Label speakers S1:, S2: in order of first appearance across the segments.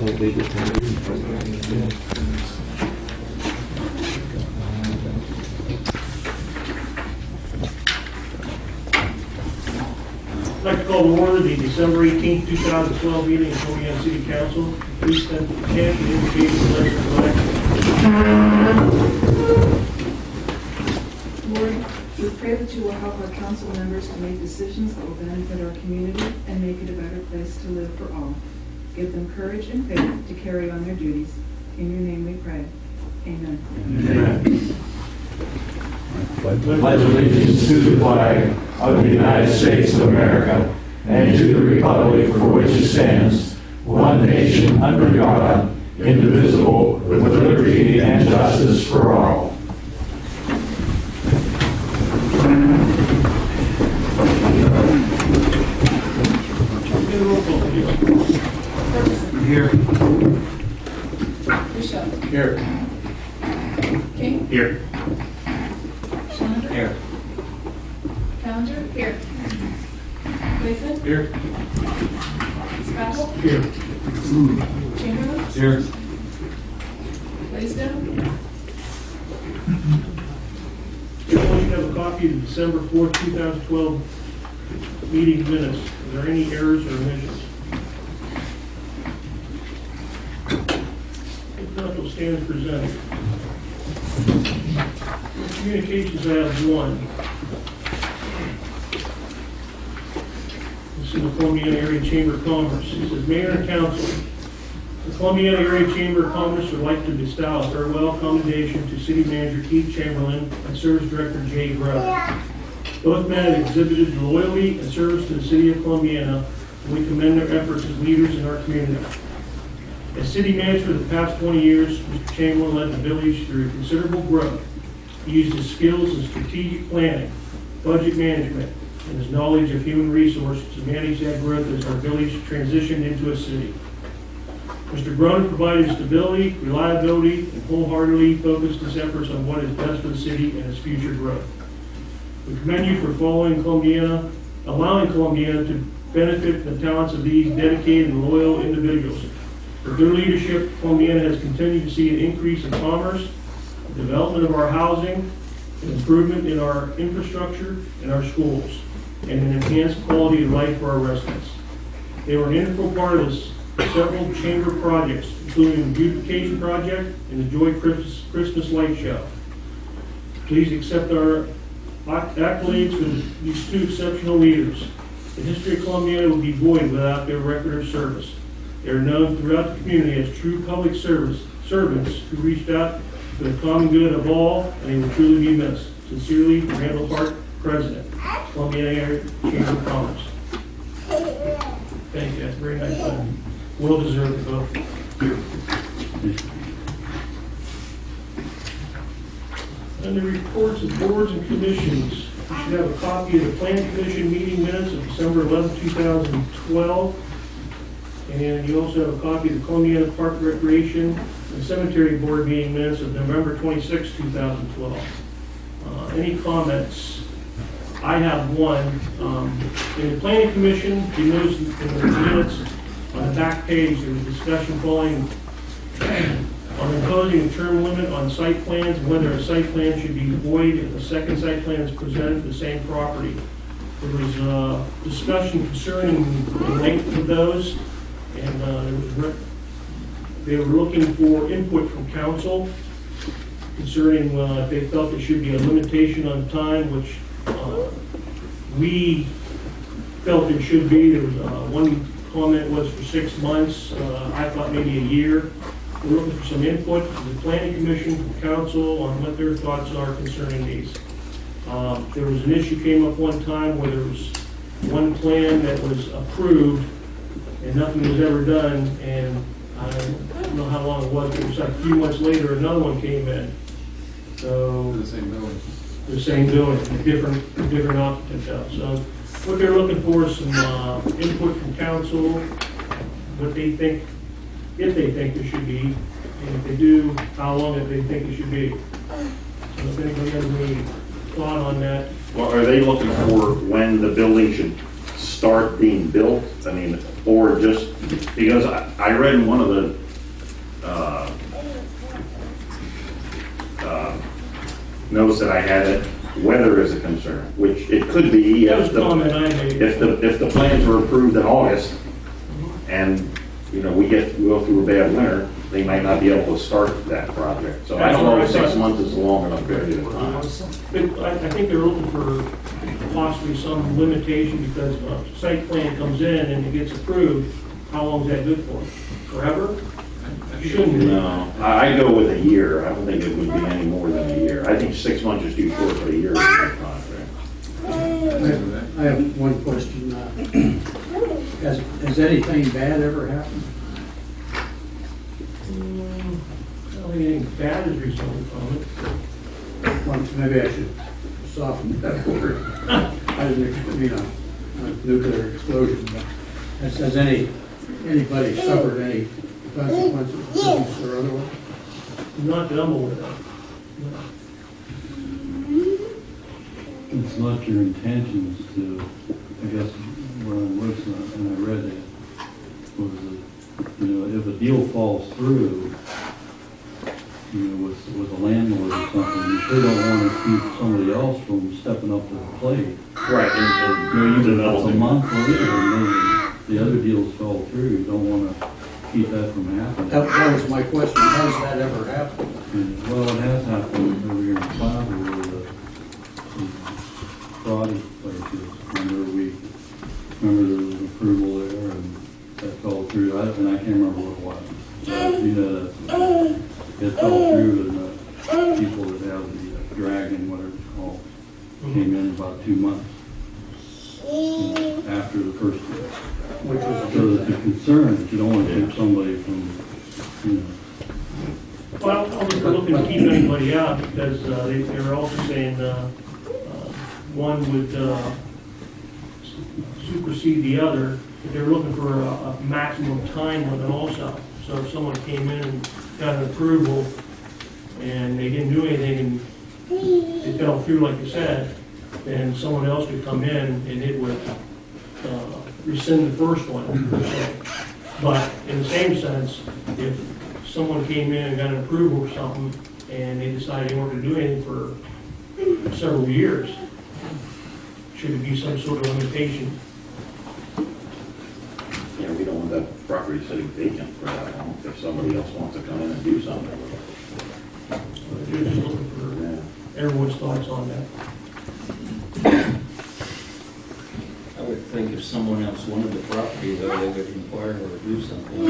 S1: I'd like to call to order the December 18, 2012 meeting of Columbiana City Council. Please stand and indicate the pledge of allegiance.
S2: Lord, we pray that you will help our council members to make decisions that will benefit our community and make it a better place to live for all. Give them courage and faith to carry on their duties. In your name we pray. Amen.
S3: Amen. Pledge allegiance to the flag of the United States of America and to the republic for which it stands, one nation under God, indivisible, with liberty and justice for all.
S1: Here.
S2: Bishop.
S1: Here.
S2: King.
S1: Here.
S2: Chandler.
S1: Here.
S2: Calendar. Here. Clayton.
S1: Here.
S2: Scott.
S1: Here.
S2: Chamberlain.
S1: Here.
S2: Blaisdell.
S1: Everyone should have a copy of the December 4, 2012 meeting minutes. Are there any errors or omissions? If not, we'll stand as presented. For communications, I have one. This is the Columbiana Area Chamber of Commerce. It says, Mayor and Council, the Columbiana Area Chamber of Commerce would like to bestow a farewell commendation to City Manager Keith Chamberlain and Service Director Jay Grubb. Both men have exhibited loyalty and service to the City of Columbiana, and we commend their efforts as leaders in our community. As City Manager for the past 20 years, Mr. Chamberlain led the village through considerable growth. He used his skills in strategic planning, budget management, and his knowledge of human resources to manage that growth as our village transitioned into a city. Mr. Grubb provided stability, reliability, and wholeheartedly focused his efforts on what is best for the city and its future growth. We commend you for allowing Columbiana to benefit from the talents of these dedicated and loyal individuals. For their leadership, Columbiana has continued to see an increase in commerce, the development of our housing, an improvement in our infrastructure and our schools, and an enhanced quality of life for our residents. They were an integral part of several chamber projects, including the beautification project and the Joy Christmas Light Show. Please accept our accolades for these two exceptional leaders. The history of Columbiana would be void without their record of service. They are known throughout the community as true public servants who reached out for the common good of all, and they will truly be missed. Sincerely, Randall Hart, President, Columbiana Area Chamber of Commerce. Thank you. That's very nice. Well deserved vote. Under reports of boards and commissions, you should have a copy of the Plan Commission meeting minutes of December 11, 2012. And you also have a copy of the Columbiana Park Recreation and Cemetery Board meeting minutes of November 26, 2012. Any comments? I have one. In the Planning Commission, you notice in the minutes on the back page, there was discussion calling on imposing a term limit on site plans and whether a site plan should be void if a second site plan is presented for the same property. There was discussion concerning the length of those, and they were looking for input from council concerning if they felt there should be a limitation on time, which we felt there should be. There was one comment was for 6 months. I thought maybe a year. We're looking for some input from the Planning Commission, from council, on what their thoughts are concerning these. There was an issue came up one time where there was one plan that was approved and nothing was ever done, and I don't know how long it was. It was like a few months later, another one came in. So
S4: The same building.
S1: The same building, a different occupant though. So what they're looking for is some input from council, what they think, if they think there should be, and if they do, how long if they think it should be. So if anybody has any thought on that.
S5: Well, are they looking for when the building should start being built? I mean,
S4: or just, because I read in one of the notes that I had that weather is a concern, which it could be
S1: That was
S4: if
S1: a comment I made.
S4: if the plans were approved in August and, you know, we go through a bad winter, they might not be able to start that project. So I don't know if 6 months is a long enough period of time.
S1: I think they're looking for possibly some limitation because a site plan comes in and it gets approved. How long is that good for? Forever? Shouldn't be.
S4: No, I go with a year. I don't think it would be any more than a year. I think 6 months is too short for a year of contract.
S5: I have one question. Has anything bad ever happened?
S1: I don't think anything bad is resulting from it.
S5: Well, maybe I should soften that word. I didn't mean a nuclear explosion, but has anybody suffered any consequences, business or otherwise?
S1: Not that I'm aware of. No.
S3: It's not your intentions to, I guess, where I'm listening, and I read it, was that, you know, if a deal falls through, you know, with a landlord or something, you sure don't want to keep somebody else from stepping up to the plate.
S4: Right,
S3: You know, even if it's a month later, and maybe the other deals fell through, you don't want to keep that from happening.
S5: That was my question. Has that ever happened?
S3: And, well, it has happened over here in Cloud where the fraud places. Remember there was approval there and that fell through. And I can't remember what it was. But, you know, it fell through and the people that have the dragon, whatever it's called, came in about 2 months after the first year.
S5: Which was
S3: So that the concern is you don't want to keep somebody from, you know.
S1: Well, I don't think they're looking to keep anybody out because they were also saying one would supersede the other. But they were looking for a maximum time limit also. So if someone came in and got an approval and they didn't do anything and it fell through like you said, then someone else could come in and it would rescind the first one, per se. But in the same sense, if someone came in and got an approval for something and they decided they weren't going to do anything for several years, should it be some sort of limitation?
S4: You know, we don't want that property sitting vacant for that long if somebody else wants to come in and do something with it.
S1: They're just looking for everyone's thoughts on that.
S6: I would think if someone else wanted the property, though, they would inquire or do something.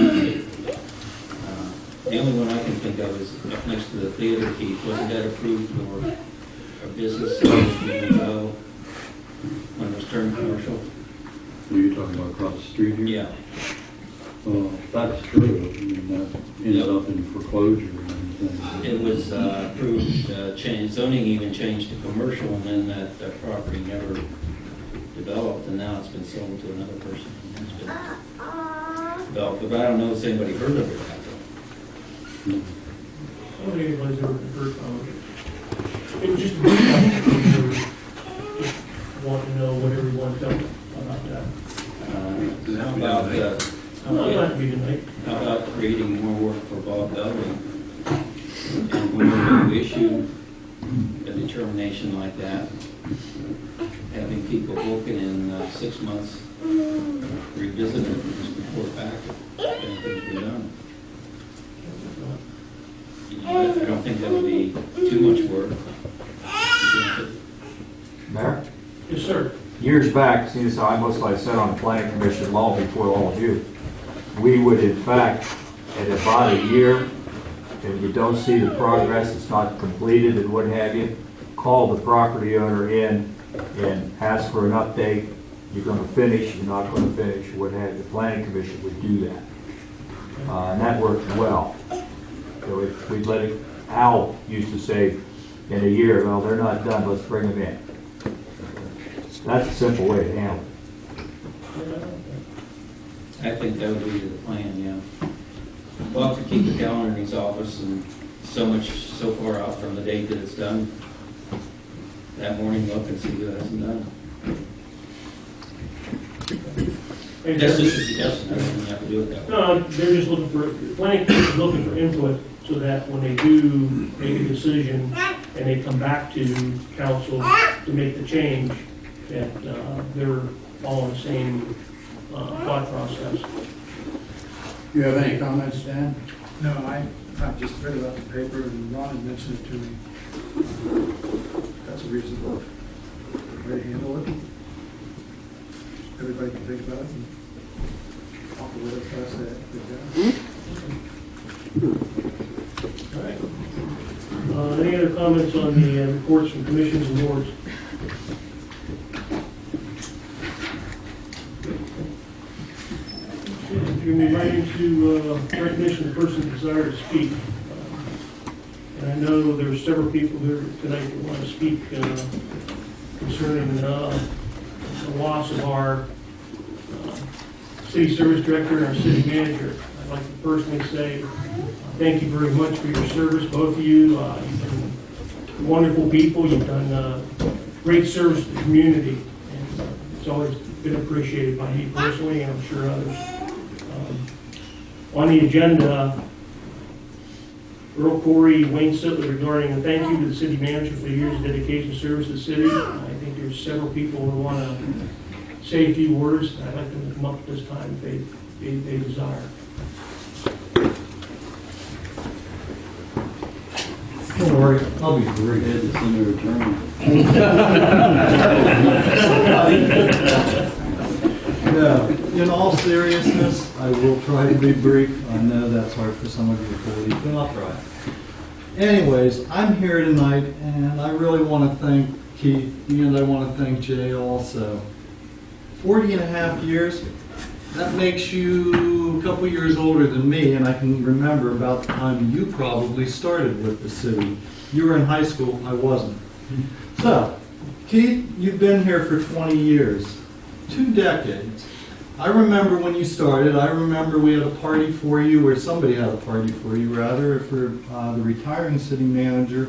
S6: The only one I can think of is up next to the theater, Keith. Wasn't that approved for a business years ago when it was turned commercial?
S3: Are you talking about across the street here?
S6: Yeah.
S3: Well, that's true. I mean, that ended up in foreclosure and everything.
S6: It was approved, changed, zoning even changed to commercial, and then that property never developed, and now it's been sold to another person. And it's been developed, but I don't know if anybody heard of it.
S1: I don't think anybody's ever heard from it. It was just a just want to know what everyone felt about that.
S6: How
S1: I'd like to be tonight.
S6: about creating more work for Bob Belding? And when you issue a determination like that, having people looking in 6 months, revisit it and just report back if anything's been done. I don't think that would be too much work.
S7: Mayor,
S1: Yes, sir.
S7: years back, since I sat on the planning commission long before all of you, we would in fact, at about a year, if you don't see the progress, it's not completed and what have you, call the property owner in and ask for an update. You're going to finish, you're not going to finish, what have you. The planning commission would do that. And that worked well. So we'd let it, Al used to say in a year, well, they're not done, let's bring them in. That's a simple way to handle it.
S6: I think that would be the plan, yeah. Bob could keep the calendar in his office and so far out from the date that it's done. That morning, look and see who hasn't done.
S1: And
S6: That's just a suggestion, I don't think you have to do it that way.
S1: No, they're just looking for, the planning commission is looking for input so that when they do make a decision and they come back to council to make the change, that they're all in the same thought process.
S5: Do you have any comments, Dan?
S8: No, I've just read about the paper and Ron had mentioned it to me. That's a reasonable way to handle it. Everybody can think about it and talk a little past that.
S1: All right. Any other comments on the reports from commissions and boards? You're going to be right into recognition of persons desire to speak. And I know there's several people here tonight that want to speak concerning the loss of our city service director and our city manager. I'd like to personally say thank you very much for your service, both of you. You've been wonderful people. You've done great service to the community. And it's always been appreciated by me personally, and I'm sure others. On the agenda, Earl Corey, Wayne Sittler regarding a thank you to the city manager for the years of dedication and service to the city. I think there's several people who want to say a few words. I'd like them to come up at this time if they desire.
S9: Don't worry, I'll be brief.
S6: The sooner return.
S9: No, in all seriousness, I will try to be brief. I know that's hard for some of you to believe, but I'll try. Anyways, I'm here tonight, and I really want to thank Keith, and I want to thank Jay also. 40 and a half years, that makes you a couple years older than me, and I can remember about the time you probably started with the city. You were in high school, I wasn't. So, Keith, you've been here for 20 years, 2 decades. I remember when you started, I remember we had a party for you, or somebody had a party for you, rather, for the retiring city manager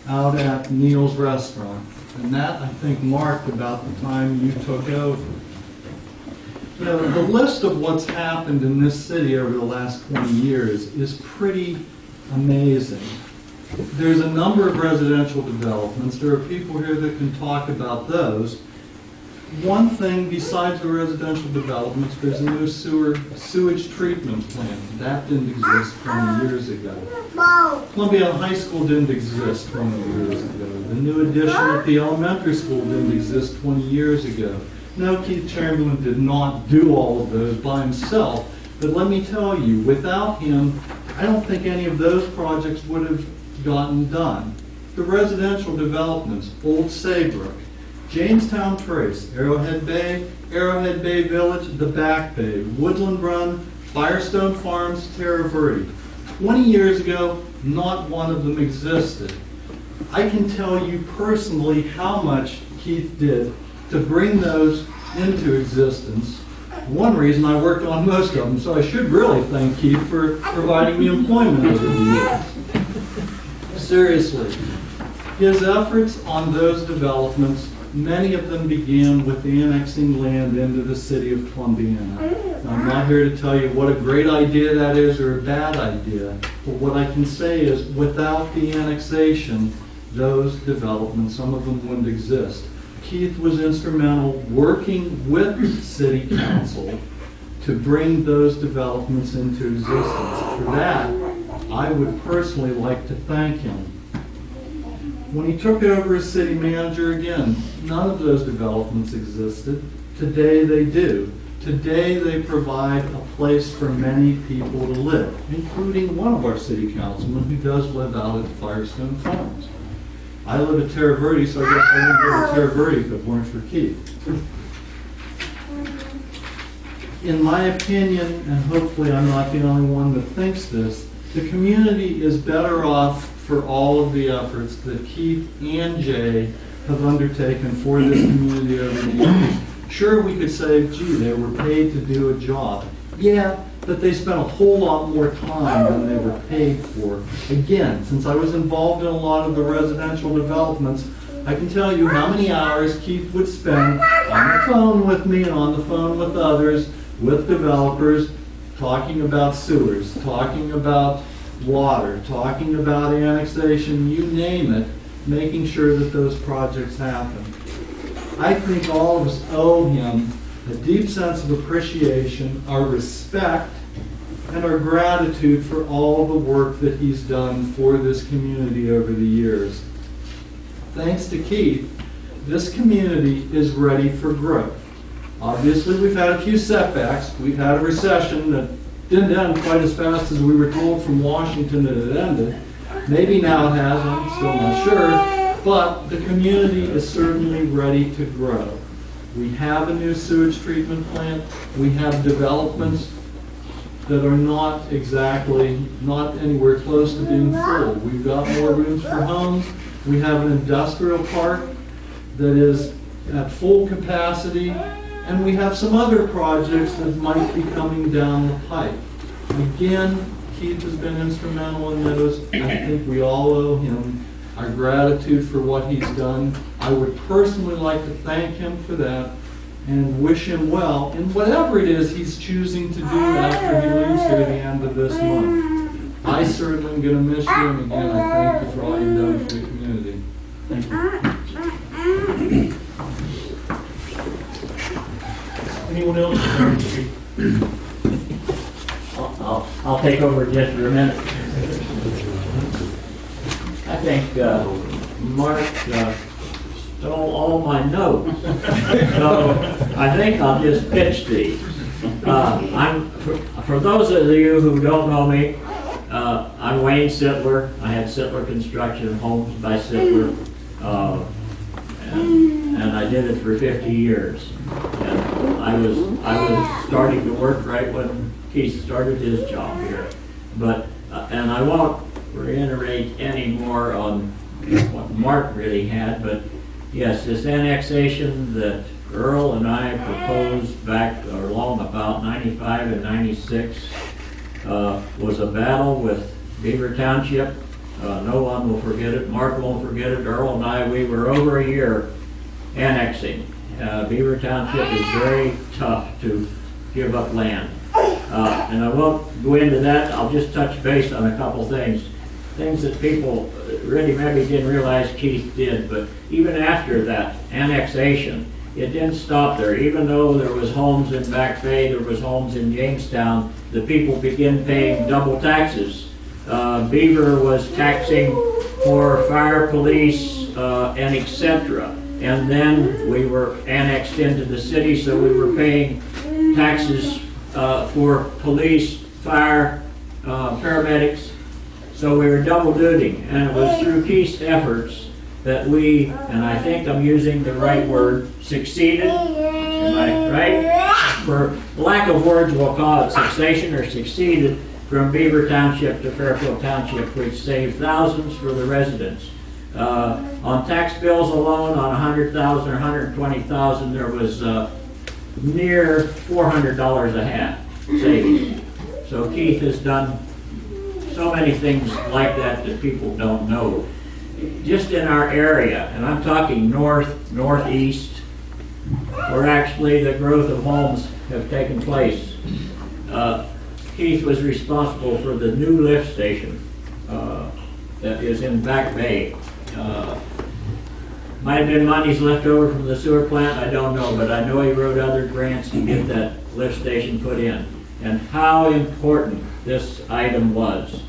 S9: out at Neil's Restaurant. And that, I think, marked about the time you took over. You know, the list of what's happened in this city over the last 20 years is pretty amazing. There's a number of residential developments. There are people here that can talk about those. One thing besides the residential developments, there's a new sewage treatment plant. That didn't exist 20 years ago. Columbiana High School didn't exist 20 years ago. The new addition at the elementary school didn't exist 20 years ago. No, Keith Chamberlain did not do all of those by himself, but let me tell you, without him, I don't think any of those projects would have gotten done. The residential developments, Old Saybrook, Jamestown Trace, Arrowhead Bay Village, the Back Bay, Woodland Run, Firestone Farms, Terra Verde. 20 years ago, not one of them existed. I can tell you personally how much Keith did to bring those into existence. One reason I worked on most of them, so I should really thank Keith for providing me employment over the years. Seriously, his efforts on those developments, many of them began with annexing land into the city of Columbiana. I'm not here to tell you what a great idea that is or a bad idea, but what I can say is without the annexation, those developments, some of them wouldn't exist. Keith was instrumental working with City Council to bring those developments into existence. For that, I would personally like to thank him. When he took over as city manager, again, none of those developments existed. Today they do. Today they provide a place for many people to live, including one of our city councilmen who does live out at Firestone Farms. I live at Terra Verde, so I guess I wouldn't live at Terra Verde if it weren't for Keith. In my opinion, and hopefully I'm not the only one that thinks this, the community is better off for all of the efforts that Keith and Jay have undertaken for this community over the years. Sure, we could say, gee, they were paid to do a job. Yeah, but they spent a whole lot more time than they were paid for. Again, since I was involved in a lot of the residential developments, I can tell you how many hours Keith would spend on the phone with me and on the phone with others, with developers, talking about sewers, talking about water, talking about annexation, you name it, making sure that those projects happen. I think all of us owe him a deep sense of appreciation, our respect, and our gratitude for all the work that he's done for this community over the years. Thanks to Keith, this community is ready for growth. Obviously, we've had a few setbacks. We've had a recession that didn't end quite as fast as we were told from Washington that it ended. Maybe now it has, I'm still not sure. But the community is certainly ready to grow. We have a new sewage treatment plant. We have developments that are not anywhere close to being full. We've got more rooms for homes. We have an industrial park that is at full capacity. And we have some other projects that might be coming down the pipe. Again, Keith has been instrumental in those. I think we all owe him our gratitude for what he's done. I would personally like to thank him for that and wish him well in whatever it is he's choosing to do after he leaves here at the end of this month. I certainly am going to miss you, and again, I thank you for all you've done for the community.
S6: Thank you.
S1: Anyone else?
S10: I'll take over just for a minute. I think Mark stole all my notes, so I think I'll just pitch these. For those of you who don't know me, I'm Wayne Sittler. I had Sittler Construction Homes by Sittler, and I did it for 50 years. And I was starting to work right when Keith started his job here. But and I won't reiterate any more on what Mark really had, but yes, this annexation that Earl and I proposed back along about 95 and 96 was a battle with Beaver Township. No one will forget it. Mark won't forget it. Earl and I, we were over a year annexing. Beaver Township is very tough to give up land. And I won't go into that. I'll just touch base on a couple things. Things that people really maybe didn't realize Keith did, but even after that annexation, it didn't stop there. Even though there was homes in Back Bay, there was homes in Jamestown, the people began paying double taxes. Beaver was taxing for fire, police, and etc. And then we were annexed into the city, so we were paying taxes for police, fire, paramedics. So we were double duty, and it was through Keith's efforts that we, and I think I'm using the right word, succeeded. Am I right? For lack of words, we'll call it succession or succeeded from Beaver Township to Fairfield Township, which saved thousands for the residents. On tax bills alone, on 100,000 or 120,000, there was near $400 a hat savings. So Keith has done so many things like that that people don't know. Just in our area, and I'm talking north, northeast, where actually the growth of homes have taken place. Keith was responsible for the new lift station that is in Back Bay. Might have been monies left over from the sewer plant, I don't know, but I know he wrote other grants to get that lift station put in, and how important this item was.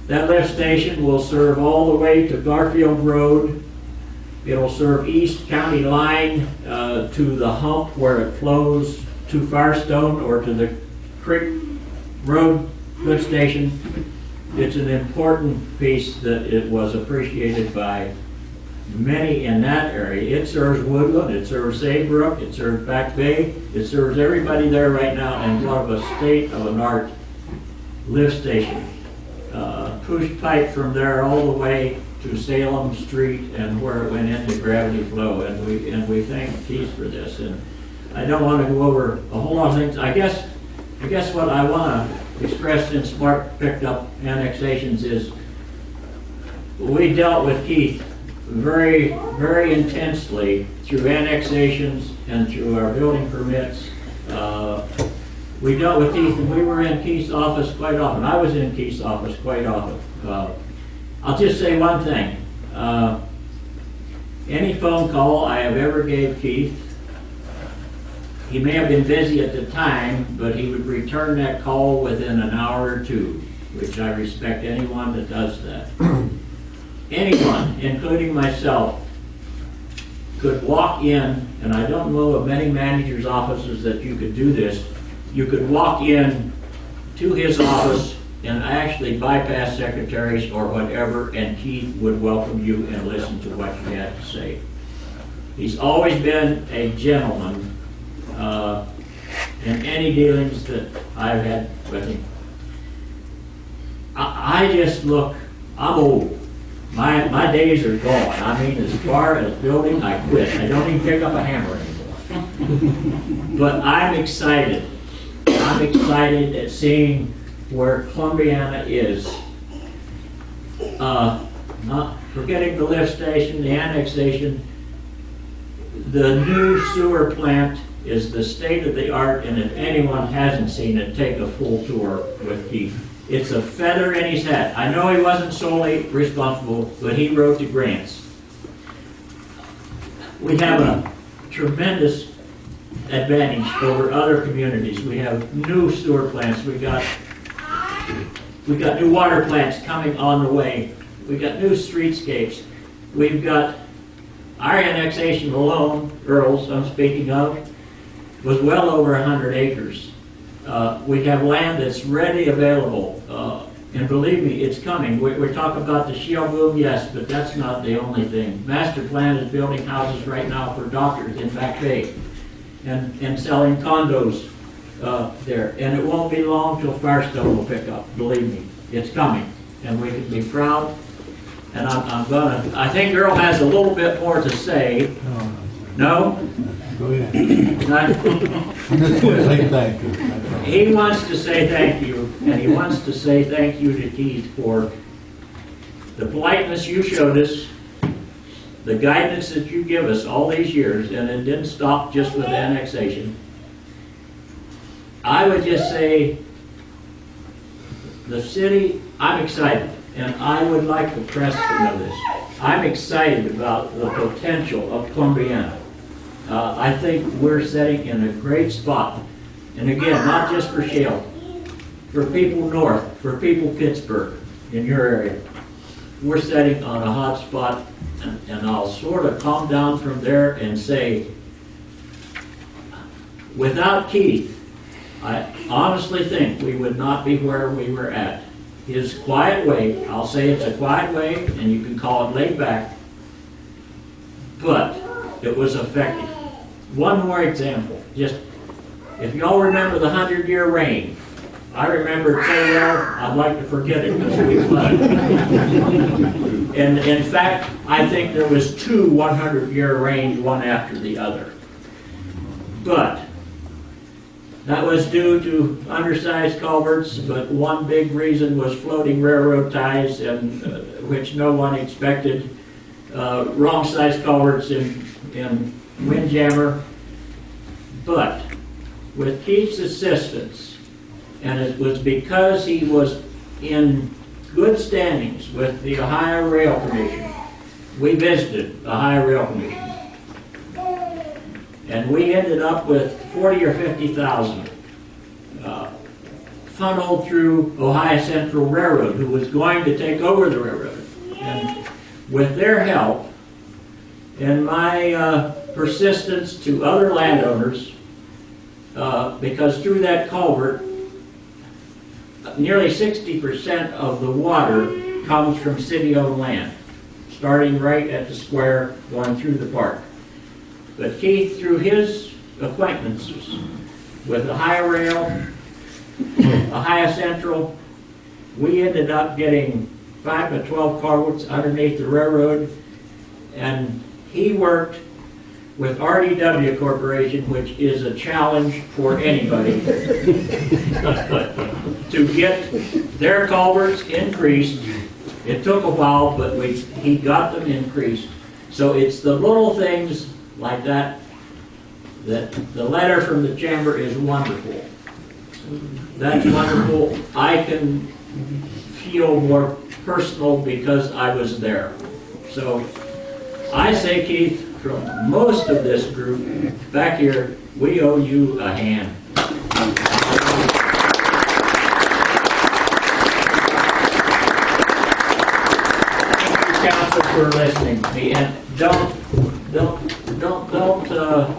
S10: That lift station will serve all the way to Garfield Road. It'll serve East County Line to the hump where it flows to Firestone or to the Creek Road lift station. It's an important piece that it was appreciated by many in that area. It serves Woodland, it serves Saybrook, it serves Back Bay, it serves everybody there right now, and what of a state-of-the-art lift station. Push pipe from there all the way to Salem Street and where it went into gravity flow, and we thank Keith for this. And I don't want to go over a whole lot of things. I guess what I want to express since Mark picked up annexations is we dealt with Keith very, very intensely through annexations and through our building permits we dealt with Keith, and we were in Keith's office quite often. I was in Keith's office quite often. I'll just say one thing. Any phone call I have ever gave Keith, he may have been busy at the time, but he would return that call within an hour or two, which I respect anyone that does that. Anyone, including myself, could walk in, and I don't know of many managers' offices that you could do this. You could walk in to his office and actually bypass secretaries or whatever, and Keith would welcome you and listen to what you had to say. He's always been a gentleman in any dealings that I've had with him. I just look, I'm old. My days are gone. I mean, as far as building, I quit. I don't even pick up a hammer anymore. But I'm excited. I'm excited at seeing where Columbiana is. Not forgetting the lift station, the annexation. The new sewer plant is the state of the art, and if anyone hasn't seen it, take a full tour with Keith. It's a feather in his hat. I know he wasn't solely responsible, but he wrote the grants. We have a tremendous advantage over other communities. We have new sewer plants. We got new water plants coming on the way. We got new streetscapes. We've got our annexation alone, Earl's I'm speaking of, was well over 100 acres. We have land that's ready available, and believe me, it's coming. We're talking about the shale boom, yes, but that's not the only thing. Master Plan is building houses right now for doctors in Back Bay, and selling condos there. And it won't be long till Firestone will pick up, believe me. It's coming, and we can be proud. And I think Earl has a little bit more to say. No?
S3: Go ahead.
S10: He wants to say thank you, and he wants to say thank you to Keith for the politeness you showed us, the guidance that you give us all these years, and it didn't stop just with annexation. I would just say the city, I'm excited, and I would like the press to know this. I'm excited about the potential of Columbiana. I think we're setting in a great spot. And again, not just for shale, for people north, for people Pittsburgh, in your area. We're setting on a hot spot, and I'll sort of calm down from there and say, without Keith, I honestly think we would not be where we were at. His quiet way, I'll say it's a quiet way, and you can call it laid back, but it was effective. One more example, just, if y'all remember the 100-year reign, I remember it so well, I'd like to forget it because we flooded. And in fact, I think there was 2 100-year reigns, one after the other. But that was due to undersized culverts, but one big reason was floating railroad ties, and which no one expected. Wrong-sized culverts in Windjammer. But with Keith's assistance, and it was because he was in good standings with the Ohio Rail Commission, we visited the Ohio Rail Commission. And we ended up with 40 or 50,000 funneled through Ohio Central Railroad, who was going to take over the railroad. And with their help and my persistence to other landowners, because through that culvert, nearly 60% of the water comes from city-owned land, starting right at the square, going through the park. But Keith, through his acquaintances with Ohio Rail, Ohio Central, we ended up getting 5 to 12 culverts underneath the railroad, and he worked with RDW Corporation, which is a challenge for anybody, to get their culverts increased. It took a while, but he got them increased. So it's the little things like that, that the letter from the chamber is wonderful. That's wonderful. I can feel more personal because I was there. So I say, Keith, from most of this group back here, we owe you a hand. Thank you, council, for listening to me. And don't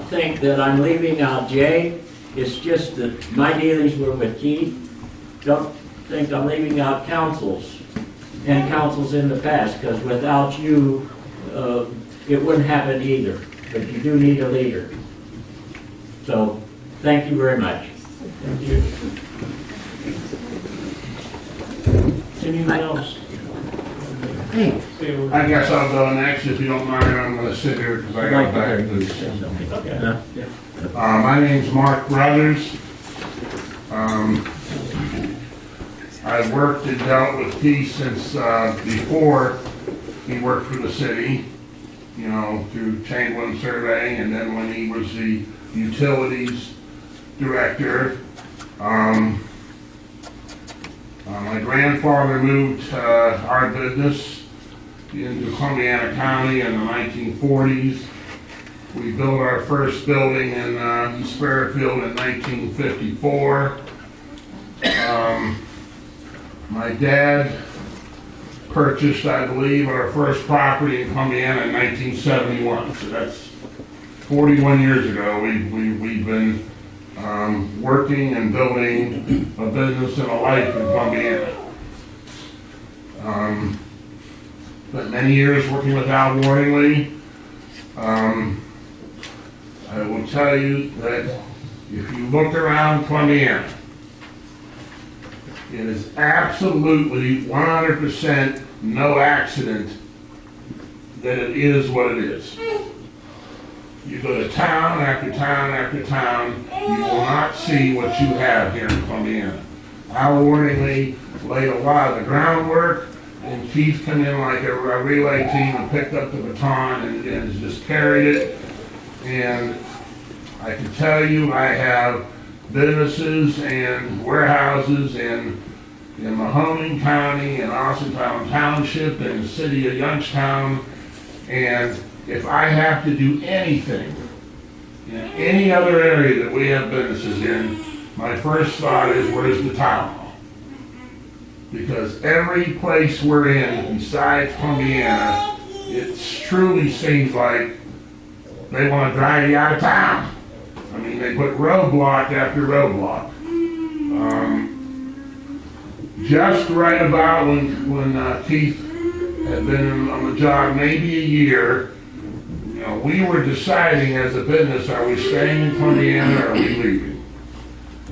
S10: think that I'm leaving out Jay. It's just that my dealings were with Keith. Don't think I'm leaving out councils and councils in the past, because without you, it wouldn't happen either. But you do need a leader. So, thank you very much.
S1: Thank you. Anyone else?
S10: Hey.
S11: I guess I'll go next if you don't mind. I'm going to sit here because I got back loose.
S1: Okay.
S11: My name's Mark Brothers. I've worked and dealt with Keith since before he worked for the city, you know, through Chamberlain Surveying, and then when he was the utilities director. My grandfather moved our business into Columbiana County in the 1940s. We built our first building in East Fairfield in 1954. My dad purchased, I believe, our first property in Columbiana in 1971. So that's 41 years ago. We've been working and building a business and a life in Columbiana. Spent many years working with Al Warningley. I will tell you that if you look around Columbiana, it is absolutely 100% no accident that it is what it is. You go to town after town after town, you will not see what you have here in Columbiana. Al Warningley laid a lot of the groundwork, and Keith come in like a relay team and picked up the baton and just carried it. And I can tell you, I have businesses and warehouses in Mahoning County and Austintown Township and the city of Youngstown. And if I have to do anything in any other area that we have businesses in, my first thought is, where's the town hall? Because every place we're in, besides Columbiana, it truly seems like they want to drive you out of town. I mean, they put roadblock after roadblock. Just right about when Keith had been on the job maybe a year, you know, we were deciding as a business, are we staying in Columbiana or are we leaving?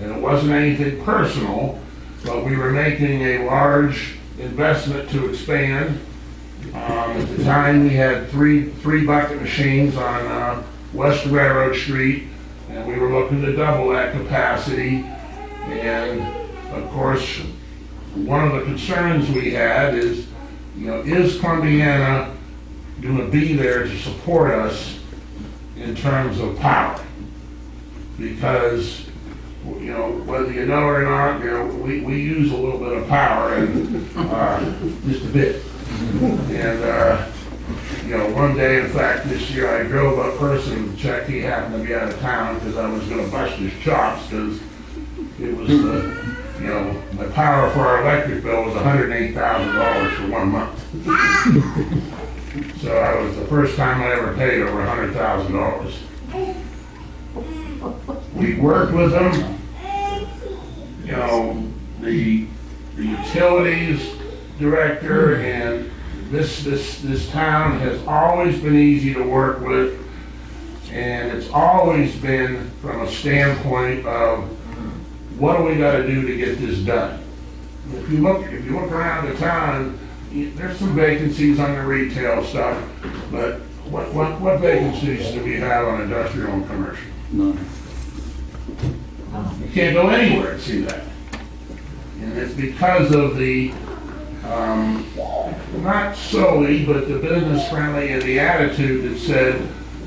S11: And it wasn't anything personal, but we were making a large investment to expand. At the time, we had three bucket machines on West Railroad Street, and we were looking to double that capacity. And of course, one of the concerns we had is, you know, is Columbiana going to be there to support us in terms of power? Because, you know, whether you know or not, you know, we use a little bit of power, and just a bit. And you know, one day, in fact, this year, I drove up personally to check. He happened to be out of town because I was going to bust his chops, because it was, you know, my power for our electric bill was $108,000 for 1 month. So I was the first time I ever paid over $100,000. We worked with them. You know, the utilities director, and this town has always been easy to work with, and it's always been from a standpoint of, what do we got to do to get this done? If you look around the town, there's some vacancies on the retail stuff, but what vacancies do we have on industrial and commercial?
S5: None.
S11: You can't go anywhere and see that. And it's because of the, not solely, but the business friendly and the attitude that said,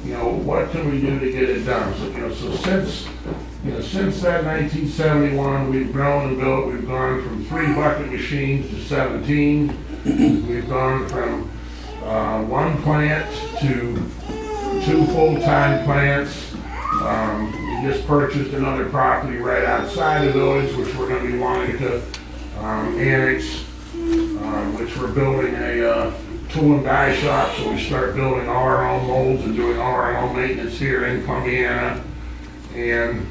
S11: what can we do to get it done? So since that 1971, we've grown and built. We've gone from 3 bucket machines to 17. We've gone from 1 plant to 2 full-time plants. We just purchased another property right outside the village, which we're going to be wanting to annex, which we're building a tool and die shop, so we start building all our own molds and doing all our own maintenance here in Columbiana. And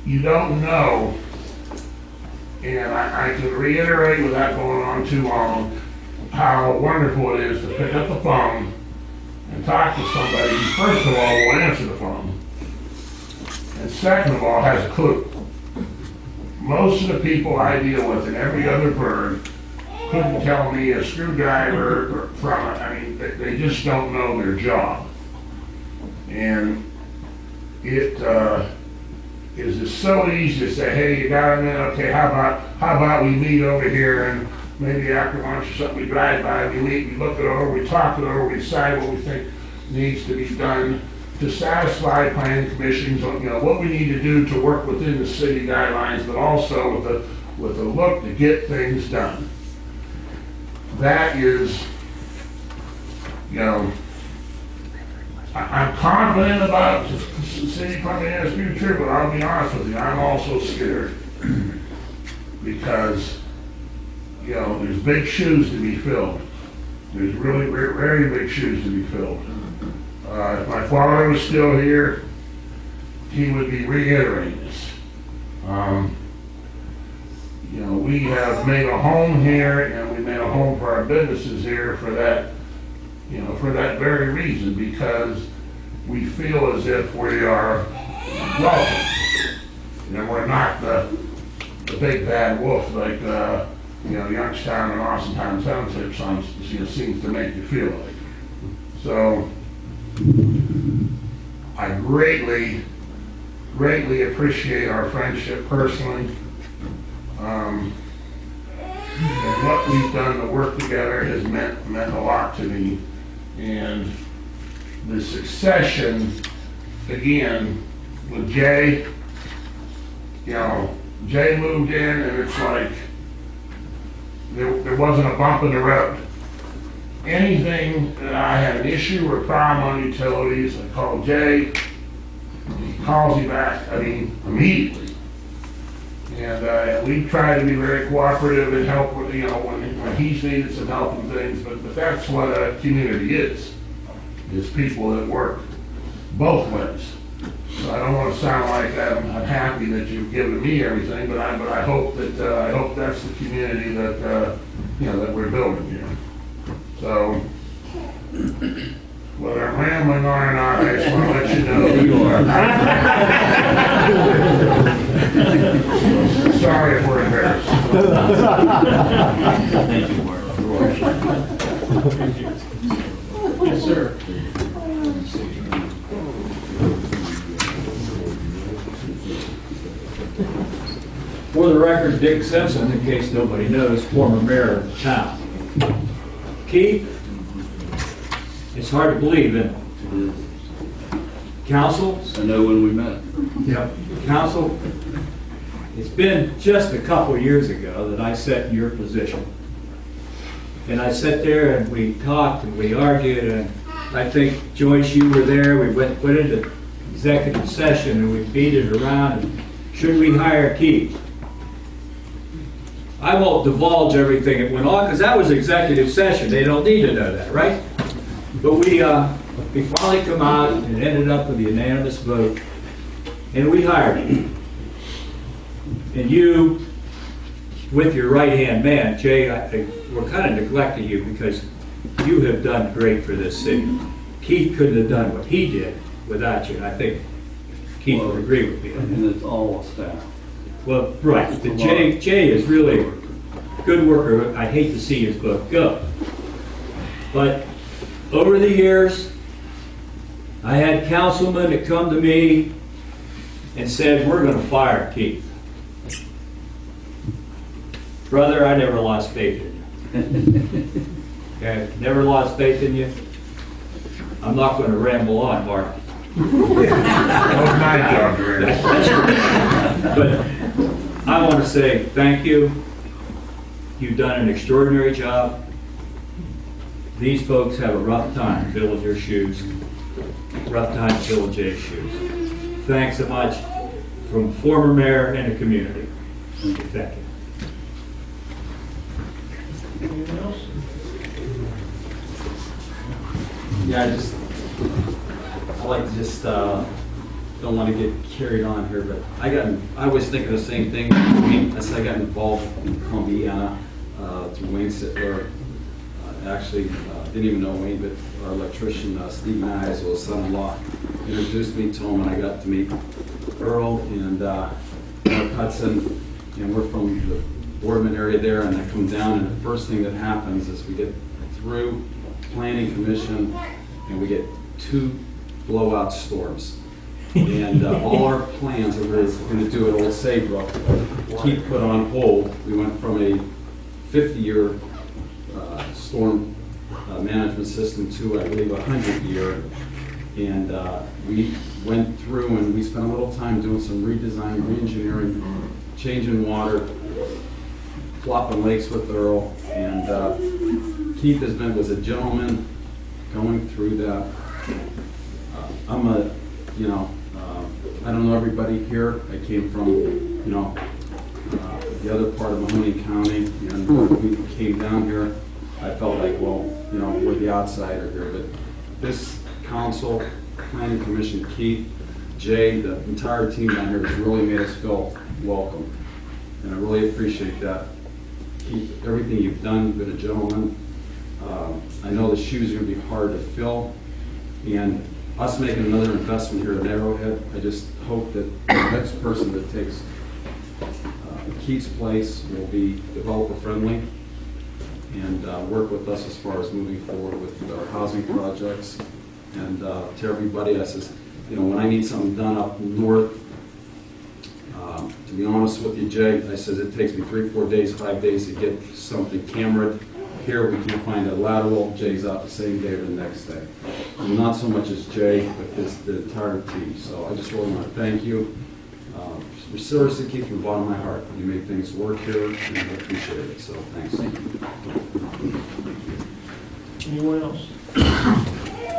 S11: you don't know, and I can reiterate without going on too long, how wonderful it is to pick up the phone and talk to somebody who, first of all, will answer the phone, and second of all, has a clue. Most of the people I deal with in every other burg couldn't tell me a screwdriver from it. I mean, they just don't know their job. And it is just so easy to say, hey, you got a minute? Okay, how about we meet over here, and maybe after lunch or something, we drive by, we meet, we look it over, we talk it over, we decide what we think needs to be done to satisfy planning commissions on, what we need to do to work within the city guidelines, but also with a look to get things done. That is, I'm confident about the city coming in as future, but I'll be honest with you, I'm also scared. Because, there's big shoes to be filled. There's really very big shoes to be filled. If my father was still here, he would be reiterating this. We have made a home here, and we made a home for our businesses here for that, for that very reason, because we feel as if we are welcome. We're not the big bad wolf like, Youngstown and Austintown Township seems to make you feel like. So, I greatly appreciate our friendship personally. And what we've done to work together has meant a lot to me. And the succession, again, with Jay, Jay moved in, and it's like there wasn't a bump in the road. Anything that I had an issue or problem on utilities, I called Jay. He calls me back, immediately. And we try to be very cooperative and help with, when he's needed some help and things, but that's what a community is people that work both ways. So I don't want to sound like I'm happy that you've given me everything, but I hope that's the community that, that we're building here. So, whether I'm rambling on or not, I just want to let you know.
S10: You are.
S11: Sorry if we're embarrassed.
S6: Thank you, Mark.
S1: Yes, sir.
S7: For the record, Dick Simpson, in case nobody knows, former mayor of the town. Keith, it's hard to believe, isn't it? Council?
S3: I know when we met.
S7: Yep. Council, it's been just a couple of years ago that I sat in your position. And I sat there and we talked and we argued, and I think, Joyce, you were there. We went into executive session and we beat it around. And should we hire Keith? I won't divulge everything that went on because that was executive session. They don't need to know that, right? But we finally come out and ended up with a unanimous vote, and we hired him. And you, with your right-hand man, Jay, I think we're kind of neglecting you because you have done great for this city. Keith couldn't have done what he did without you, and I think Keith would agree with me on that.
S3: And it's all staff.
S7: Well, right. But Jay is really a good worker. I hate to see his book go. But over the years, I had councilmen that come to me and said, we're going to fire Keith. Brother, I never lost faith in you. Okay? Never lost faith in you. I'm not going to ramble on, Mark.
S11: That was my job, Rick.
S7: But I want to say thank you. You've done an extraordinary job. These folks have a rough time filling your shoes. Rough time filling Jay's shoes. Thanks so much from former mayor and the community. Thank you.
S1: Anyone else?
S12: Yeah, I like to just, don't want to get carried on here, but I was thinking the same thing. I got involved in Columbiana through Wayne Sittler. Actually, didn't even know Wayne, but our electrician, Steve Nyes, was son-in-law, introduced me to him, and I got to meet Earl and Mark Hudson, and we're from the Boardman area there, and I come down, and the first thing that happens is we get through Planning Commission, and we get 2 blowout storms. And all our plans that we were going to do at Old Saybrook keep put on hold. We went from a 50-year storm management system to, I believe, a 100-year. And we went through and we spent a little time doing some redesign, re-engineering, changing water, flopping lakes with Earl. And Keith was a gentleman going through that. I don't know everybody here. I came from, the other part of Mahoney County, and when we came down here, I felt like, well, we're the outsider here, but this council, Planning Commission, Keith, Jay, the entire team down here has really made us feel welcome, and I really appreciate that. Keith, everything you've done, you've been a gentleman. I know the shoes are going to be hard to fill, and us making another investment here at Arrowhead, I just hope that the next person that takes Keith's place will be developer friendly and work with us as far as moving forward with our housing projects. And to everybody, I says, when I need something done up north, to be honest with you, Jay, I says it takes me 3, 4 days, 5 days to get something cameraed. Here we can find a lateral. Jay's out the same day or the next day. And not so much as Jay, but the entire team. So I just really want to thank you. Seriously, Keith, from the bottom of my heart, you make things work here, and I appreciate it. So thanks.
S1: Anyone else?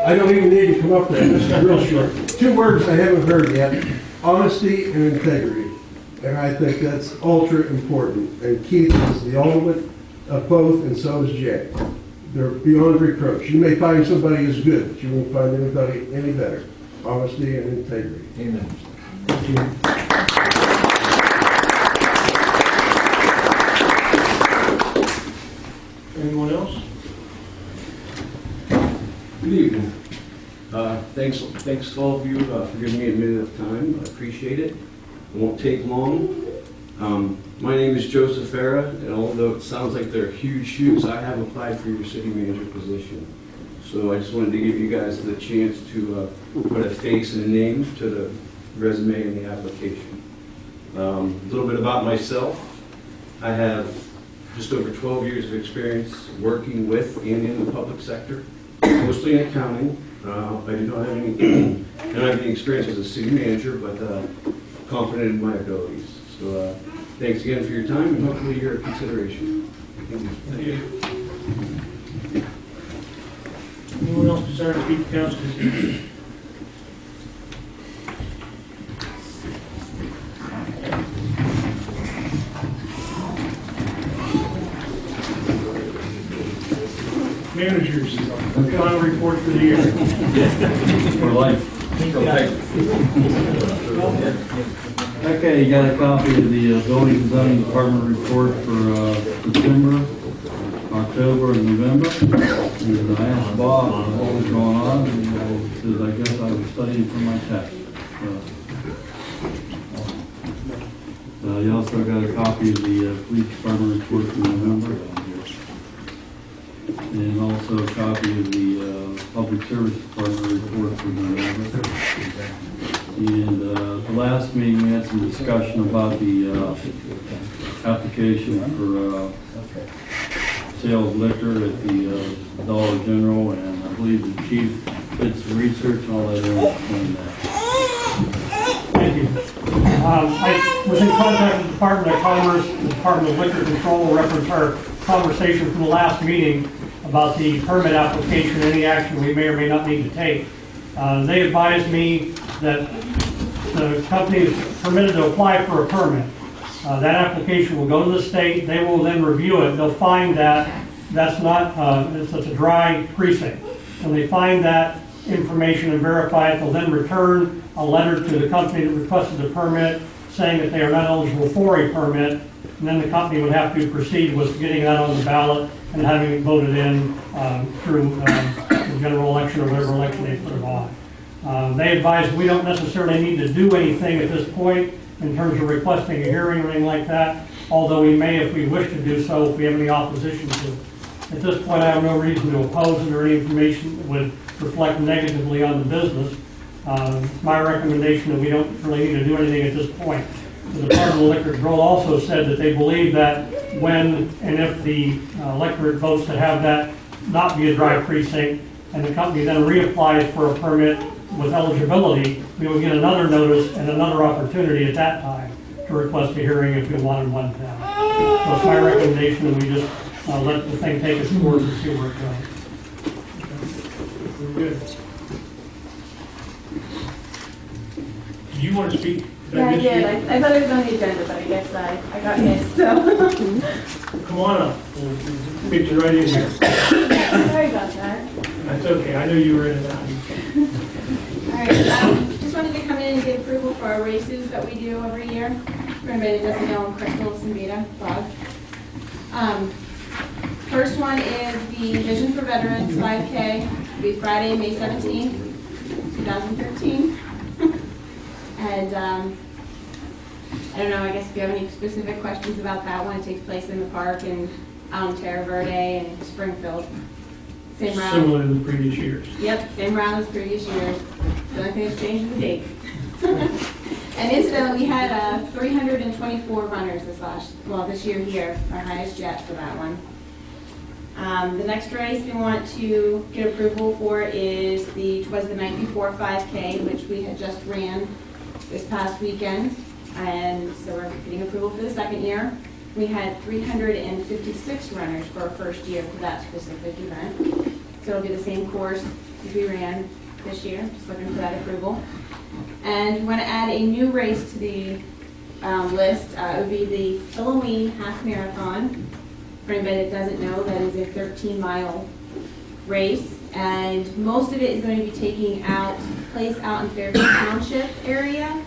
S5: I don't even need to come up there, this is real short. 2 words I haven't heard yet, honesty and integrity. And I think that's ultra important. And Keith is the ultimate of both, and so is Jay. They're beyond reproach. You may find somebody as good, but you won't find anybody any better. Honesty and integrity.
S7: Amen.
S5: Thank you.
S1: Anyone else?
S13: Good evening. Thanks to all of you for giving me a minute of time. I appreciate it. It won't take long. My name is Joseph Farah, and although it sounds like they're huge shoes, I have applied for your city manager position. So I just wanted to give you guys the chance to put a face and a name to the resume and the application. A little bit about myself. I have just over 12 years of experience working with and in the public sector, mostly in accounting. I do not have any experience as a city manager, but confident in my abilities. So thanks again for your time, and hopefully your consideration.
S1: Thank you. Anyone else desiring to speak to council this evening? Managers, final report for the year.
S9: For life. Okay, you got a copy of the Building and Zoning Department report for September, October, and November. And I asked Bob what was going on, and he says, I guess I was studying for my test. You also got a copy of the Police Department report for November. And also a copy of the Public Service Department report for November. And the last meeting, we had some discussion about the application for sale of liquor at the Dollar General, and I believe the chief did some research and all that, they'll explain that.
S14: Thank you. I was in contact with the Department of Commerce, the Department of Liquor Control, reference our conversation from the last meeting about the permit application, any action we may or may not need to take. They advised me that the company is permitted to apply for a permit. That application will go to the state, they will then review it, they'll find that that's not, it's a dry precinct. When they find that information and verify it, they'll then return a letter to the company that requested the permit saying that they are not eligible for a permit, and then the company would have to proceed with getting that on the ballot and having it voted in through the general election or whatever election they put it on. They advised we don't necessarily need to do anything at this point in terms of requesting a hearing or anything like that, although we may if we wish to do so if we have any opposition to it. At this point, I have no reason to oppose it or any information that would reflect negatively on the business. It's my recommendation that we don't really need to do anything at this point. The Department of Liquor Control also said that they believe that when and if the electorate votes to have that not be a dry precinct and the company then reapplies for a permit with eligibility, we will get another notice and another opportunity at that time to request a hearing if we wanted one to have. So it's my recommendation that we just let the thing take its course and see where it goes.
S1: Very good. Do you want to speak?
S15: Yeah, I did. I thought it was on the agenda, but I guess I got missed, so.
S1: Come on up. We'll get you right in here.
S15: Sorry about that.
S1: That's okay. I knew you were in and out.
S15: All right, just wanted to come in and get approval for our races that we do every year. For anybody that doesn't know, I'm Crystal Simbita, vlog. First one is the Vision for Veterans 5K. It'll be Friday, May 17th, 2013. And I don't know, I guess if you have any specific questions about that one, it takes place in the park in Terra Verde and Springfield. Same route.
S1: Similar to the previous years.
S15: Yep, same route as previous years. The only thing that's changed is the date. And incidentally, we had 324 runners this year here, our highest yet for that one. The next race we want to get approval for was the night before 5K, which we had just ran this past weekend. And so we're getting approval for the second year. We had 356 runners for our first year for that specific event. So it'll be the same course as we ran this year, just looking for that approval. And we want to add a new race to the list. It would be the Halloween Half Marathon. For anybody that doesn't know, that is a 13-mile race. And most of it is going to be taking place out in Fairfield Township area,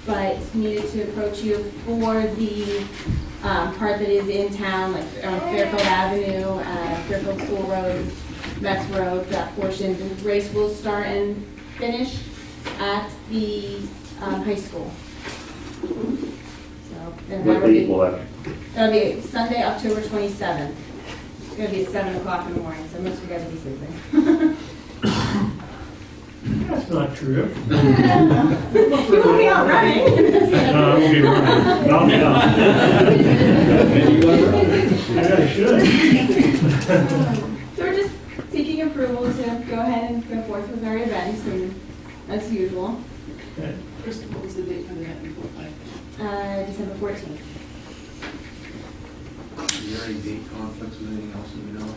S15: but needed to approach you for the part that is in town, like Fairfield Avenue, Fairfield School Road, Mex Road, that portion. The race will start and finish at the high school. So then that'll be Sunday, October 27th. It's going to be at 7 o'clock in the morning, so most of you guys will be sleeping.
S1: That's not true.
S15: You will be out running.
S1: No, I won't be running. I'll be out. I should.
S15: So we're just seeking approval to go ahead and go forth with our events, and as usual.
S1: Okay.
S2: First, what was the date for the night before 5K?
S15: December 14th.
S12: Is there any date conflicts with anything else that we know?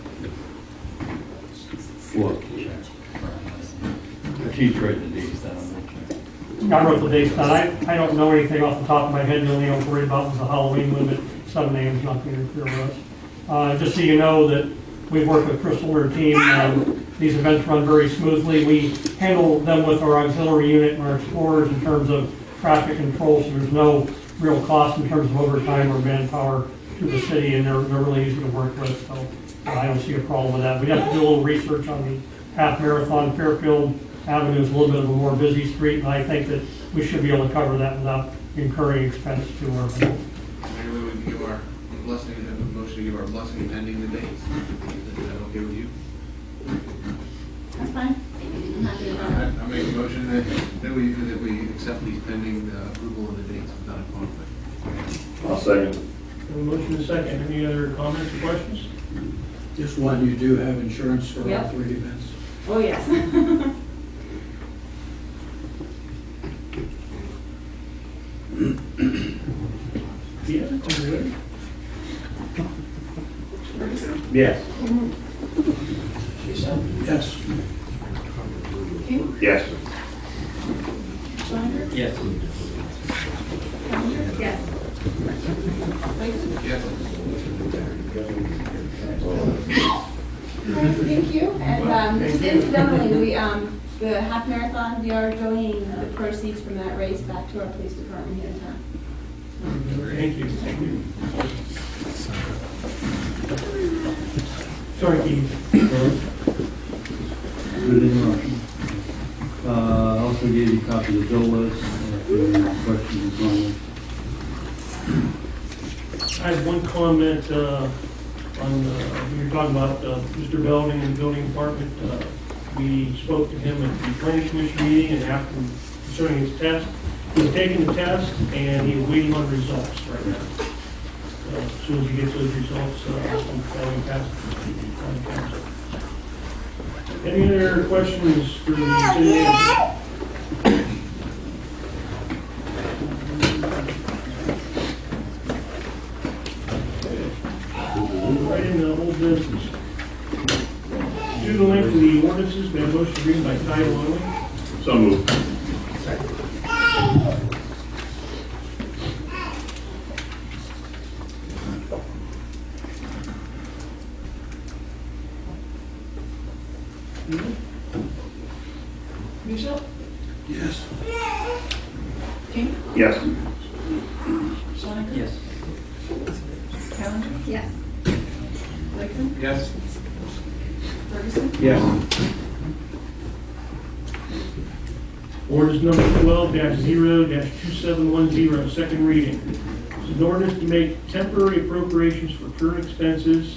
S9: Keith wrote the dates down.
S14: I wrote the dates down. I don't know anything off the top of my head. The only thing I was worried about was the Halloween limit. 7 a.m. is not going to interfere with us. Just so you know that we've worked with Crystal and her team. These events run very smoothly. We handle them with our auxiliary unit and our explorers in terms of traffic control, so there's no real cost in terms of overtime or manpower to the city, and they're really easy to work with, so I don't see a problem with that. We have to do a little research on the half marathon. Fairfield Avenue is a little bit of a more busy street, and I think that we should be able to cover that without incurring expense to our people.
S12: Maybe we can give our blessing, have a motion to give our blessing pending the dates. Is that okay with you?
S15: That's fine. I'm happy with that.
S12: I make a motion that we accept these pending the approval of the dates without a conflict.
S4: I'll second.
S1: A motion and a second. Any other comments or questions?
S5: Just one, you do have insurance for all
S15: Yep.
S5: 3 events.
S15: Oh, yes.
S2: Ferguson,
S4: Yes.
S2: Bishop,
S5: Yes.
S2: King,
S4: Yes.
S2: Schoniger,
S6: Yes.
S2: Callender,
S15: Yes.
S2: Lakeman.
S12: Yes.
S15: Thank you, and just incidentally, the half marathon, we are donating the proceeds from that race back to our police department here in town.
S1: Thank you, thank you. Sorry, Keith.
S9: Good interruption. I also gave you a copy of the bill list, if you have any questions or comments.
S1: I have one comment on, when you're talking about Mr. Belding and the building department. We spoke to him at the planning commission meeting and asked him concerning his test. He's taken the test and he's waiting on results right now. As soon as he gets those results, he'll pass on the council. Any other questions for the city manager? Right in the old business. Due to the length of the ordinances, may I motion to read by title only?
S4: So moved.
S2: Bishop,
S5: Yes.
S2: King,
S4: Yes.
S2: Schoniger,
S6: Yes.
S2: Callender,
S15: Yes.
S2: Lakeman,
S12: Yes.
S2: Ferguson,
S12: Yes.
S1: Ordinance number 12-0-2710, second reading. This is an ordinance to make temporary appropriations for current expenses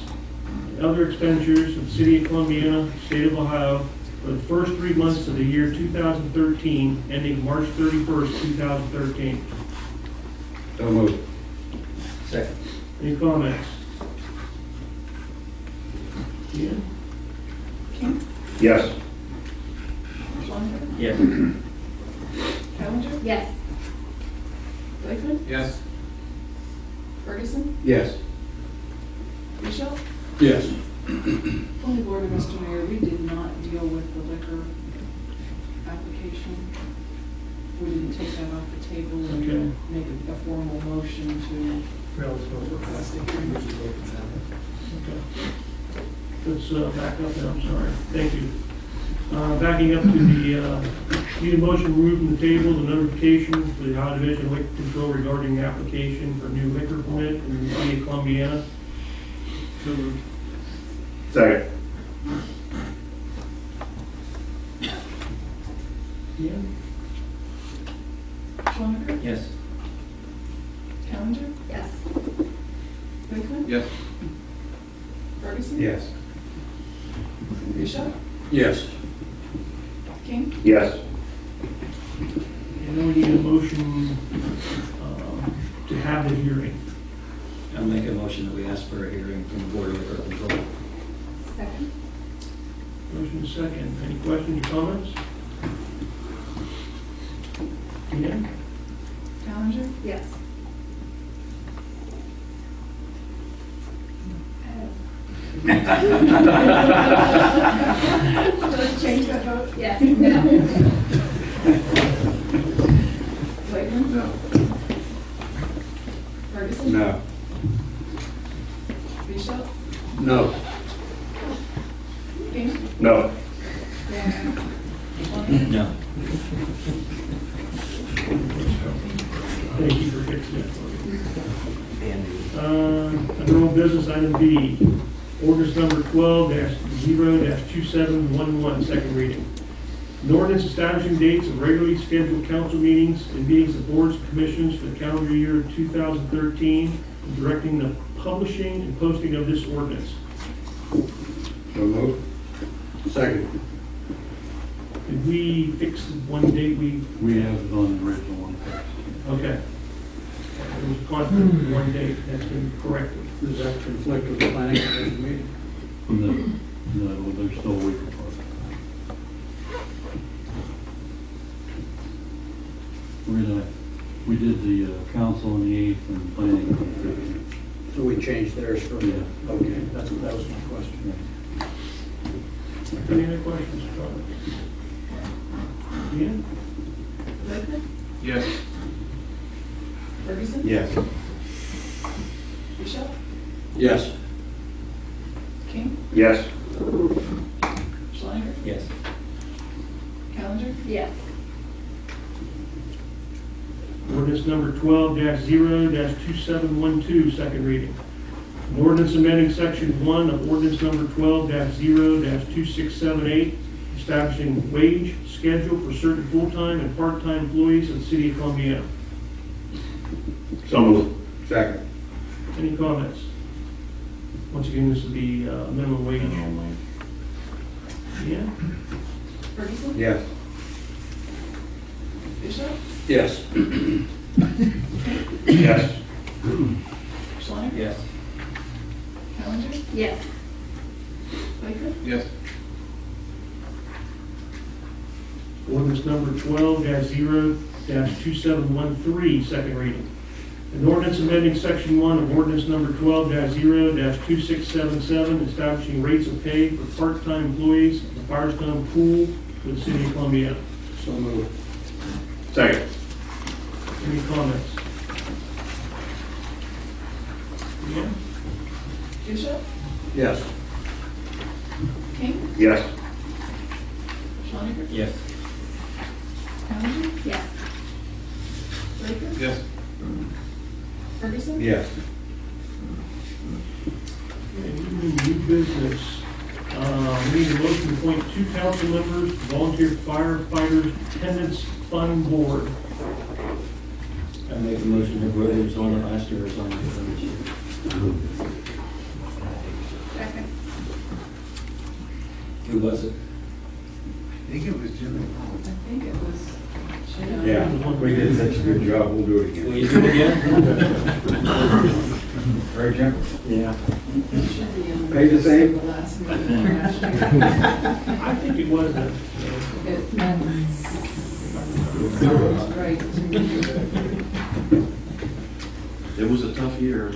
S1: and other expenditures of the city of Columbiana, state of Ohio, for the first 3 months of the year 2013, ending March 31st, 2013.
S12: So moved.
S6: Second.
S1: Any comments? Ian?
S2: King,
S4: Yes.
S2: Schoniger,
S6: Yes.
S2: Callender,
S15: Yes.
S2: Lakeman,
S12: Yes.
S2: Ferguson,
S12: Yes.
S2: Bishop.
S5: Yes.
S2: Point of order, Mr. Mayor, we did not deal with the liquor application. We didn't take that off the table
S1: Okay.
S2: and make a formal motion to.
S1: Okay. Let's back up there, I'm sorry. Thank you. Backing up to the, need a motion to remove from the table the notification for the Ohio Division of Liquor Control regarding the application for new liquor permit in the city of Columbiana. So moved.
S4: Second.
S1: Yeah.
S2: Schoniger,
S6: Yes.
S2: Callender,
S15: Yes.
S2: Lakeman,
S12: Yes.
S2: Ferguson.
S12: Yes.
S2: Bishop,
S5: Yes.
S2: King,
S4: Yes.
S1: And then we need a motion to have the hearing.
S6: I'll make a motion that we ask for a hearing from the Board of Liquor Control.
S15: Second.
S1: Motion second. Any questions or comments? Ian?
S2: Callender,
S15: Yes. Let's change that vote. Yes. No.
S2: Lakeman.
S12: No.
S2: Ferguson.
S12: No.
S2: Bishop,
S5: No.
S2: King,
S4: No.
S2: Schoniger,
S6: No.
S1: Thank you for fixing that for me. Under old business, item B, ordinance number 12-0-2711, second reading. An ordinance establishing dates of regularly scheduled council meetings and meetings of boards and commissions for the calendar year 2013, and directing the publishing and posting of this ordinance.
S12: So moved.
S5: Second.
S1: Did we fix the one date we,
S9: We have it on the original one first.
S1: okay. There was a conflict with one date, that's been corrected.
S5: Does that conflict with the planning commission meeting?
S9: No, they're still a week apart. We did the council on the 8th and planning on the 15th.
S5: So we changed theirs from,
S9: Yeah.
S5: okay, that's good.
S1: Any other questions or comments? Ian?
S2: Lakeman?
S12: Yes.
S2: Ferguson?
S12: Yes.
S2: Bishop?
S5: Yes.
S2: King?
S4: Yes.
S2: Schleifer?
S6: Yes.
S2: Callender?
S15: Yes.
S1: Ordinance number 12-0-2712, second reading. An ordinance amending section 1 of ordinance number 12-0-2678, establishing wage schedule for certain full-time and part-time employees of the city of Columbiana.
S4: So moved. Second.
S1: Any comments? Once again, this will be minimum wage. Yeah?
S2: Ferguson?
S12: Yes.
S2: Bishop?
S5: Yes.
S4: Yes.
S2: Schleifer?
S6: Yes.
S2: Callender?
S15: Yes.
S2: Lakeman?
S12: Yes.
S1: Ordinance number 12-0-2713, second reading. An ordinance amending section 1 of ordinance number 12-0-2677, establishing rates of pay for part-time employees of the Firestone Pool for the city of Columbiana.
S5: So moved.
S4: Second.
S1: Any comments? Yeah?
S2: Bishop?
S5: Yes.
S2: King?
S4: Yes.
S2: Schleifer?
S6: Yes.
S2: Callender?
S15: Yes.
S2: Lakeman?
S12: Yes.
S2: Ferguson?
S12: Yes.
S1: New business. We need a motion to appoint 2 council members to volunteer firefighters attendance fund board.
S6: I make a motion that whoever was on it last year is on it this year.
S15: Second.
S6: Who was it?
S8: I think it was Jimmy.
S2: I think it was Jim.
S12: Yeah, we did such a good job, we'll do it
S6: Will
S12: again.
S6: you do it again?
S12: Right, Jim?
S6: Yeah.
S2: It should be in the
S12: Pay the same?
S2: the last meeting last year.
S1: I think it was a,
S2: It meant, right.
S12: It was a tough year.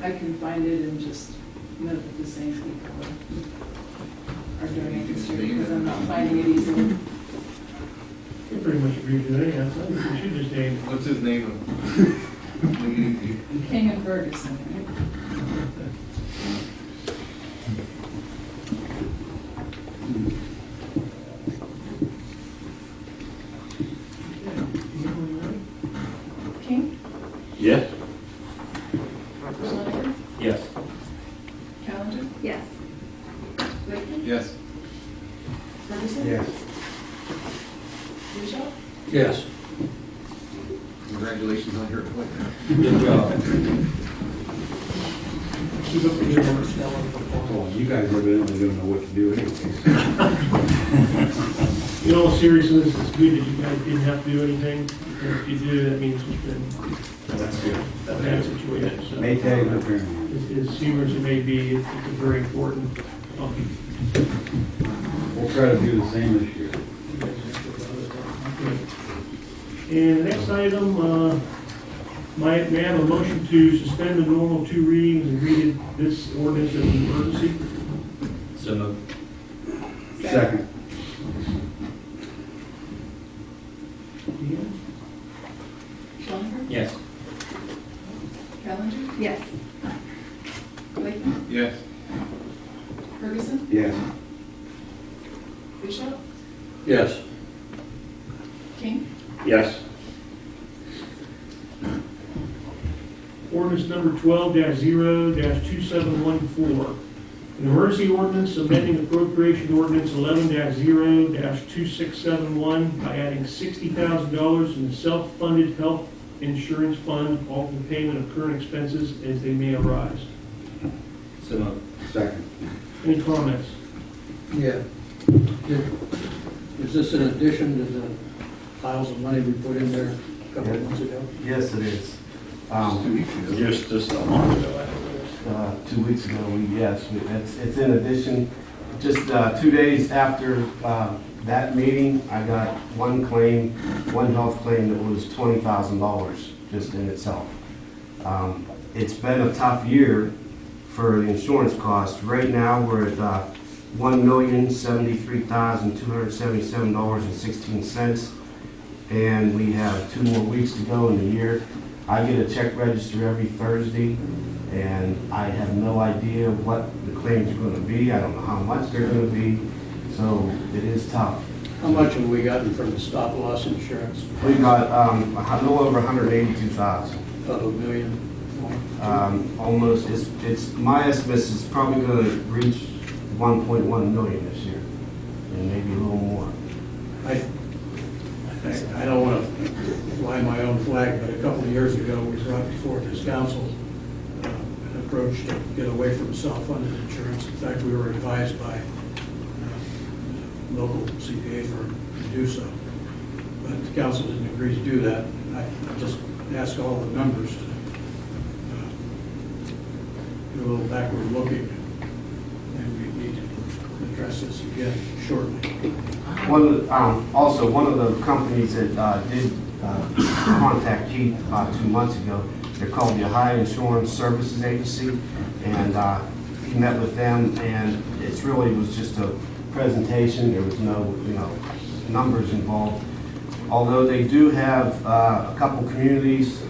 S2: I can find it and just note that the same people are doing it this year because I'm not finding it easily.
S1: we pretty much agreed to that, yeah, so we should just name.
S12: What's his name?
S2: King and Ferguson, right? King?
S4: Yes.
S2: Schleifer?
S6: Yes.
S2: Callender?
S15: Yes.
S2: Lakeman?
S12: Yes.
S2: Ferguson?
S12: Yes.
S2: Bishop?
S5: Yes.
S12: Congratulations on your appointment.
S6: Good job.
S1: Keep up the good work.
S12: Well, you guys evidently don't know what to do anyway.
S1: In all seriousness, it's good that you guys didn't have to do anything. If you do, that means it's been
S12: That's good.
S1: a bad situation. So,
S12: Maytag, apparently.
S1: as humorous as it may be, it's a very important topic.
S12: We'll try to do the same this year.
S1: And the next item, may I have a motion to suspend the normal 2 readings and read this ordinance as an emergency?
S6: So moved.
S12: Second.
S2: Schleifer?
S6: Yes.
S2: Callender?
S15: Yes.
S2: Lakeman?
S12: Yes.
S2: Ferguson?
S12: Yes.
S2: Bishop?
S5: Yes.
S2: King?
S4: Yes.
S1: Ordinance number 12-0-2714. An emergency ordinance amending appropriation ordinance 11-0-2671 by adding $60,000 in the self-funded health insurance fund, all for the payment of current expenses as they may arise.
S6: So moved.
S12: Second.
S1: Any comments?
S5: Yeah. Is this in addition to the piles of money we put in there a couple of months ago?
S3: Yes, it is.
S4: Just a month ago.
S16: 2 weeks ago, it's in addition. Just 2 days after that meeting, I got one health claim that was $20,000 just in itself. It's been a tough year for the insurance costs. Right now, we're at $1,073,277.16, and we have 2 more weeks to go in the year. I get a check register every Thursday, and I have no idea what the claims are going to be. I don't know how much they're going to be, so it is tough.
S5: How much have we gotten from the stop loss insurance?
S16: We got a little over 182,000.
S5: About $1 million.
S16: Almost. It's my estimate is probably going to reach 1.1 million this year, and maybe a little more.
S5: I don't want to fly my own flag, but a couple of years ago, we brought before this council an approach to get away from self-funded insurance. In fact, we were advised by a local CPA firm to do so. But the council didn't agree to do that. I just ask all the members to do a little backward looking, and we need to address this again shortly.
S16: Also, one of the companies that did contact Keith about 2 months ago, they're called the Ohio Insurance Services Agency, and he met with them, and it really was just a presentation. There was no, numbers involved. Although they do have a couple communities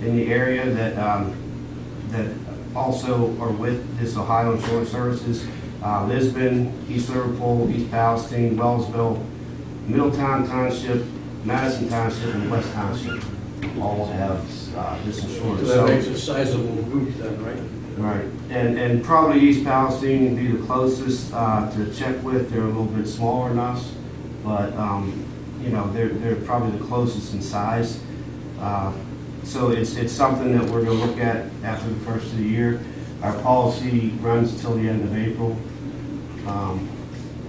S16: in the area that also are with this Ohio Insurance Services. Lisbon, East Liverpool, East Palestine, Wellsville, Middletown Township, Madison Township, and West Township all have this insurance.
S5: So that makes a sizable group then, right?
S16: Right, and probably East Palestine would be the closest to check with. They're a little bit smaller than us, but they're probably the closest in size. So it's something that we're going to look at after the first of the year. Our policy runs till the end of April.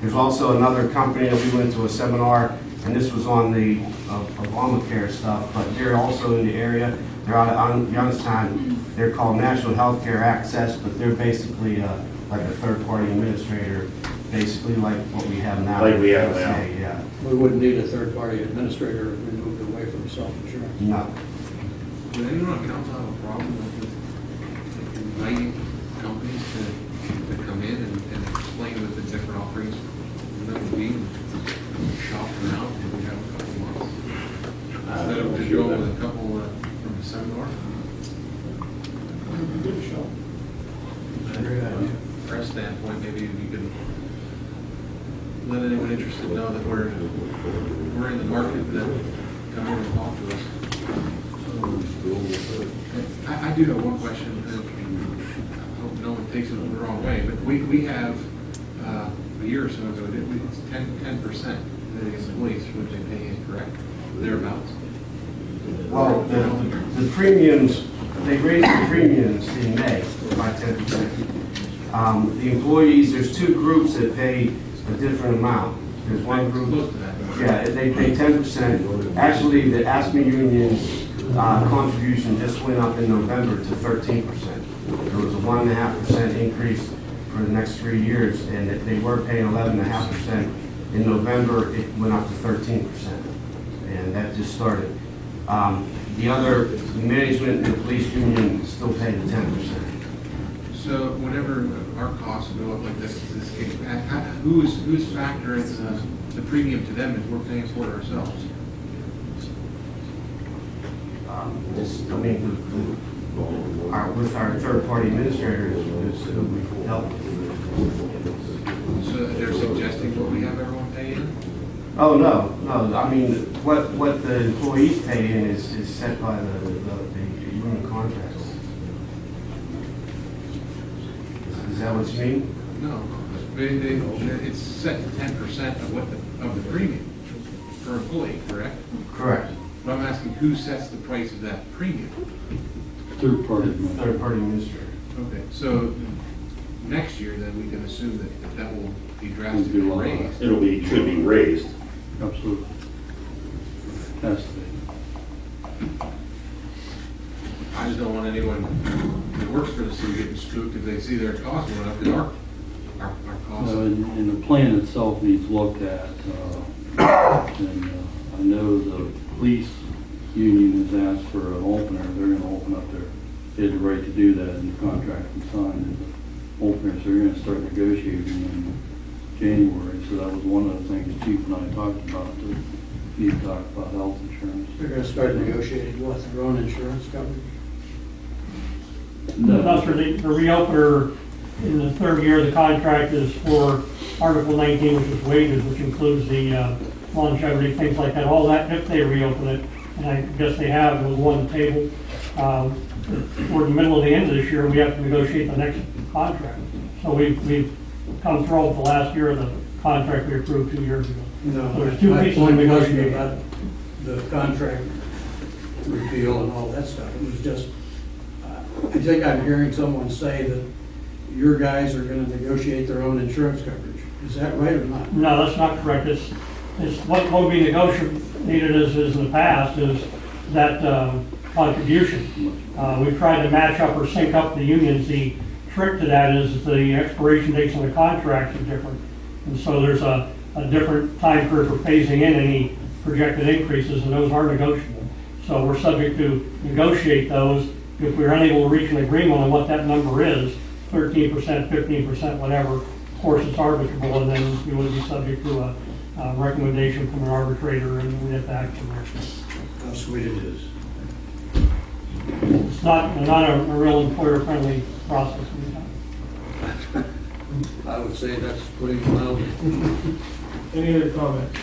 S16: There's also another company that we went to a seminar, and this was on the Obamacare stuff, but they're also in the area. They're out of Youngstown. They're called National Healthcare Access, but they're basically like a third-party administrator, basically like what we have now.
S4: Like we have now.
S16: Yeah.
S5: We wouldn't need a third-party administrator if we moved away from self-insurance.
S16: No.
S17: Would anyone on council have a problem with inviting companies to come in and explain what the different offerings for them would be, and shop them out, and we have a couple months? Instead of just going with a couple from the seminar?
S1: Good show.
S17: From a press standpoint, maybe you could let anyone interested know that we're in the market, and then come in and talk to us. I do have one question. I hope no one takes it the wrong way, but we have a year or so ago, it's 10% of the employees which they pay in, correct? Thereabouts.
S16: Well, the premiums, they raised the premiums in May by 10%. The employees, there's 2 groups that pay a different amount. There's one group, they pay 10%. Actually, the ASME union's contribution just went up in November to 13%. There was a 1.5% increase for the next 3 years, and if they were paying 11.5% in November, it went up to 13%, and that just started. The other management and the police union still pay the 10%.
S17: So whenever our costs go up like this case, who's factoring the premium to them if we're paying for it ourselves?
S16: With our third-party administrators, who we help.
S17: So they're suggesting what we have everyone pay in?
S16: Oh, no. I mean, what the employees pay in is set by the union contracts. Is that what you mean?
S17: No, it's set to 10% of the premium per employee, correct?
S16: Correct.
S17: But I'm asking who sets the price of that premium?
S16: Third-party administrator.
S17: Okay, so next year then we can assume that will be drastically raised.
S4: Should be raised.
S5: Absolutely. Has to be.
S17: I just don't want anyone, works for the city getting spooked if they see their costs went up, because our costs.
S18: And the plan itself needs looked at. And I know the police union has asked for an opener. They're going to open up they had the right to do that in the contract and signed as an opener. So they're going to start negotiating in January. So that was one of the things the chief and I talked about. He talked about health insurance.
S5: They're gonna start negotiating what, their own insurance coverage?
S14: No, for the reopener in the third year of the contract is for Article 19, which is wages, which includes the longevity, things like that, all that, if they reopen it. And I guess they have, there was one table. Toward the middle of the end of this year, we have to negotiate the next contract. So we've come through the last year of the contract we approved 2 years ago.
S5: No,
S14: So there's two
S5: my
S14: pieces of
S5: point wasn't
S14: negotiation.
S5: about the contract repeal and all that stuff. It was just, I think I'm hearing someone say that your guys are gonna negotiate their own insurance coverage. Is that right or not?
S14: No, that's not correct. It's what will be negotiated is in the past is that contribution. We've tried to match up or sync up the unions. The trick to that is the expiration dates on the contracts are different. And so there's a different time period for phasing in any projected increases, and those are negotiable. So we're subject to negotiate those. If we're unable to reach an agreement on what that number is, 13%, 15%, whatever, of course it's arbitrable, and then we would be subject to a recommendation from an arbitrator, and we'd have to act from there.
S5: How sweet it is.
S14: It's not a real employer-friendly process.
S5: I would say that's putting it mildly.
S1: Any other comments?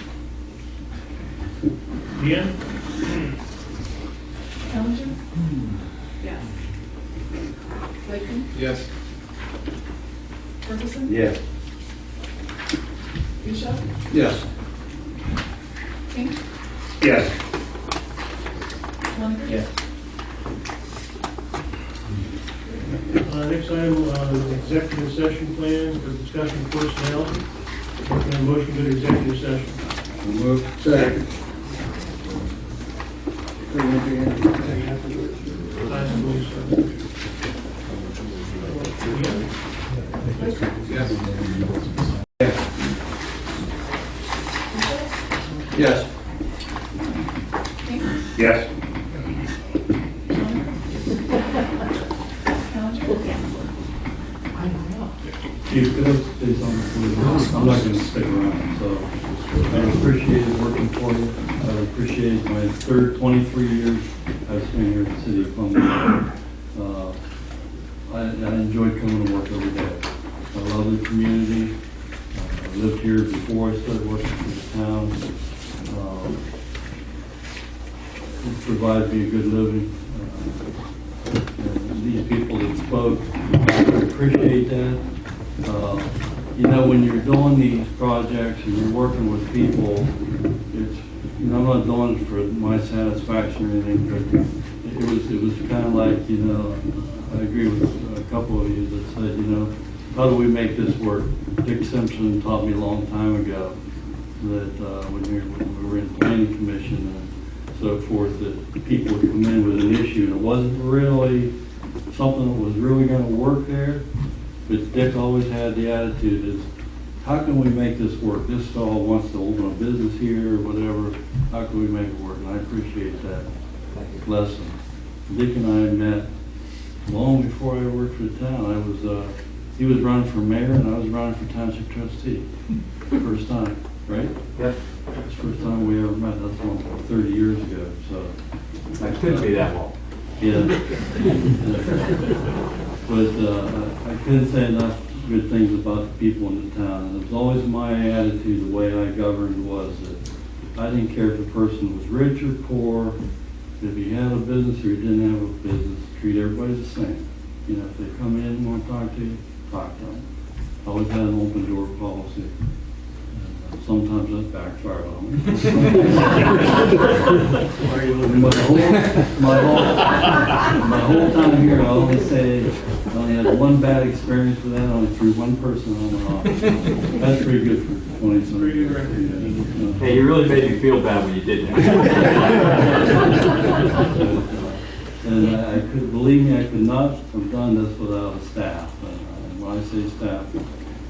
S1: Deanne?
S2: Challenger? Yes. Lakeman?
S17: Yes.
S2: Ferguson?
S16: Yes.
S2: Bishop?
S5: Yes.
S2: King?
S4: Yes.
S2: Lunder?
S1: Yes. Next item, executive session plan for discussion of personnel. And a motion to go to executive session.
S5: Move. Second.
S17: Yes.
S4: Yes.
S18: Chief, could I say something? I'm not going to stick around, so I appreciated working for you. I appreciate my 23 years I've spent here in the city of Columbiana. I enjoyed coming to work every day. I love the community. I lived here before I started working for the town. It provided me a good living. And these people that spoke, I appreciate that. You know, when you're doing these projects and you're working with people, it's, you know, I'm not doing it for my satisfaction or anything, but it was kind of like, you know, I agree with a couple of you that said, you know, how do we make this work? Dick Simpson taught me a long time ago that when we were in planning commission and so forth, that people would come in with an issue and it wasn't really something that was really going to work there. But Dick always had the attitude is, how can we make this work? This fellow wants to open a business here or whatever. How can we make it work? And I appreciate that lesson. Dick and I met long before I worked for the town. He was running for mayor and I was running for township trustee. First time, right?
S7: Yep.
S18: It's the first time we ever met. That's almost 30 years ago. So
S7: That couldn't be that long.
S18: yeah. But I couldn't say enough good things about the people in the town. And it was always my attitude, the way I governed was that I didn't care if a person was rich or poor, if he had a business or he didn't have a business, treat everybody the same. You know, if they come in and want to talk to you, talk to them. I always had an open door policy. Sometimes that backfired on me. my whole time here, I only say I only had one bad experience with that. I only threw one person on the office. That's pretty good for 20 something.
S1: Pretty good record.
S7: Hey, you really made me feel bad when you didn't.
S18: And I could, believe me, I could not have done this without a staff. And when I say staff,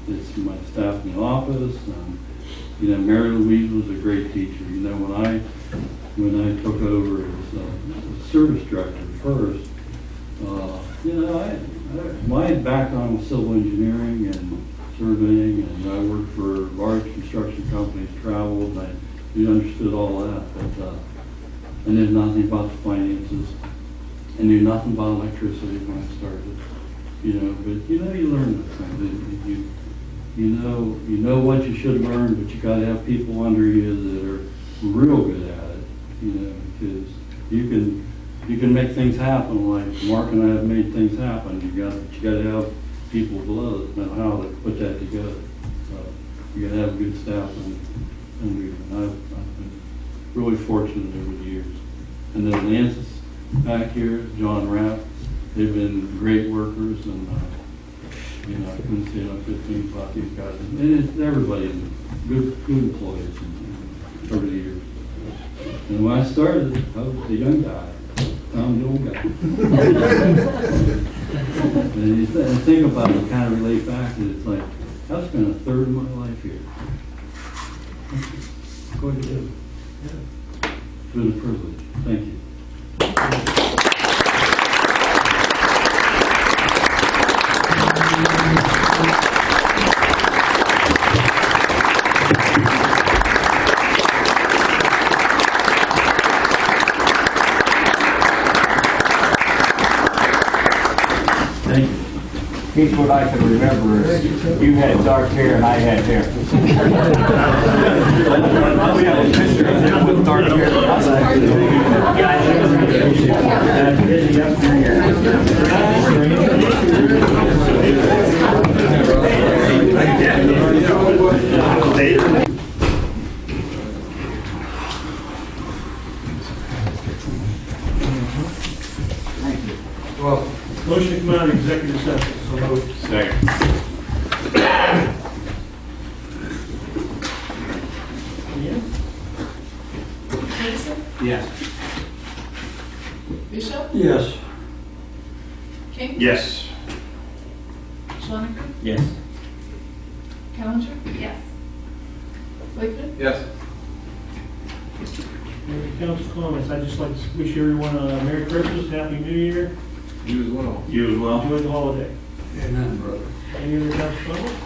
S18: it's my staff in the office. You know, Mary Louise was a great teacher. You know, when I took over as service director first, you know, my background was civil engineering and surveying, and I worked for large construction companies, traveled, and we understood all that, but I knew nothing about the finances. I knew nothing about electricity when I started, you know, but you know, you learn those things. You know what you should learn, but you gotta have people under you that are real good at it, you know, because you can make things happen, like Mark and I have made things happen. You gotta have people below that know how to put that together. You gotta have a good staff under you. And I've been really fortunate over the years. And then Lance's back here, John Rapp, they've been great workers, and you know, I couldn't say enough good things about these guys. And it's everybody, good employees over the years. And when I started, I was the young guy. I'm the old guy. And you think about it, kind of relate back to it, it's like, I've spent a third of my life here. Go ahead and do it. It's been a privilege. Thank you.
S7: Thank you. Keith, what I can remember is you had dark hair and I had hair. We have a picture of him with dark hair.
S1: Well, motion to come out of executive session. So moved.
S4: Second.
S15: Mason,
S4: Yes.
S15: Bishop,
S18: Yes.
S15: King,
S4: Yes.
S15: Schwanneker,
S6: Yes.
S15: Callender. Yes. Wakeman.
S17: Yes.
S1: Any council comments? I'd just like to wish everyone a Merry Christmas, Happy New Year.
S17: You as well.
S4: You as well.
S1: Enjoy the holiday.
S5: Amen, brother.
S1: Any other council comments?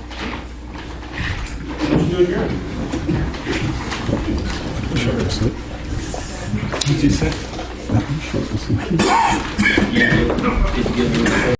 S1: Motion to adjourn.
S6: Yeah, it's given.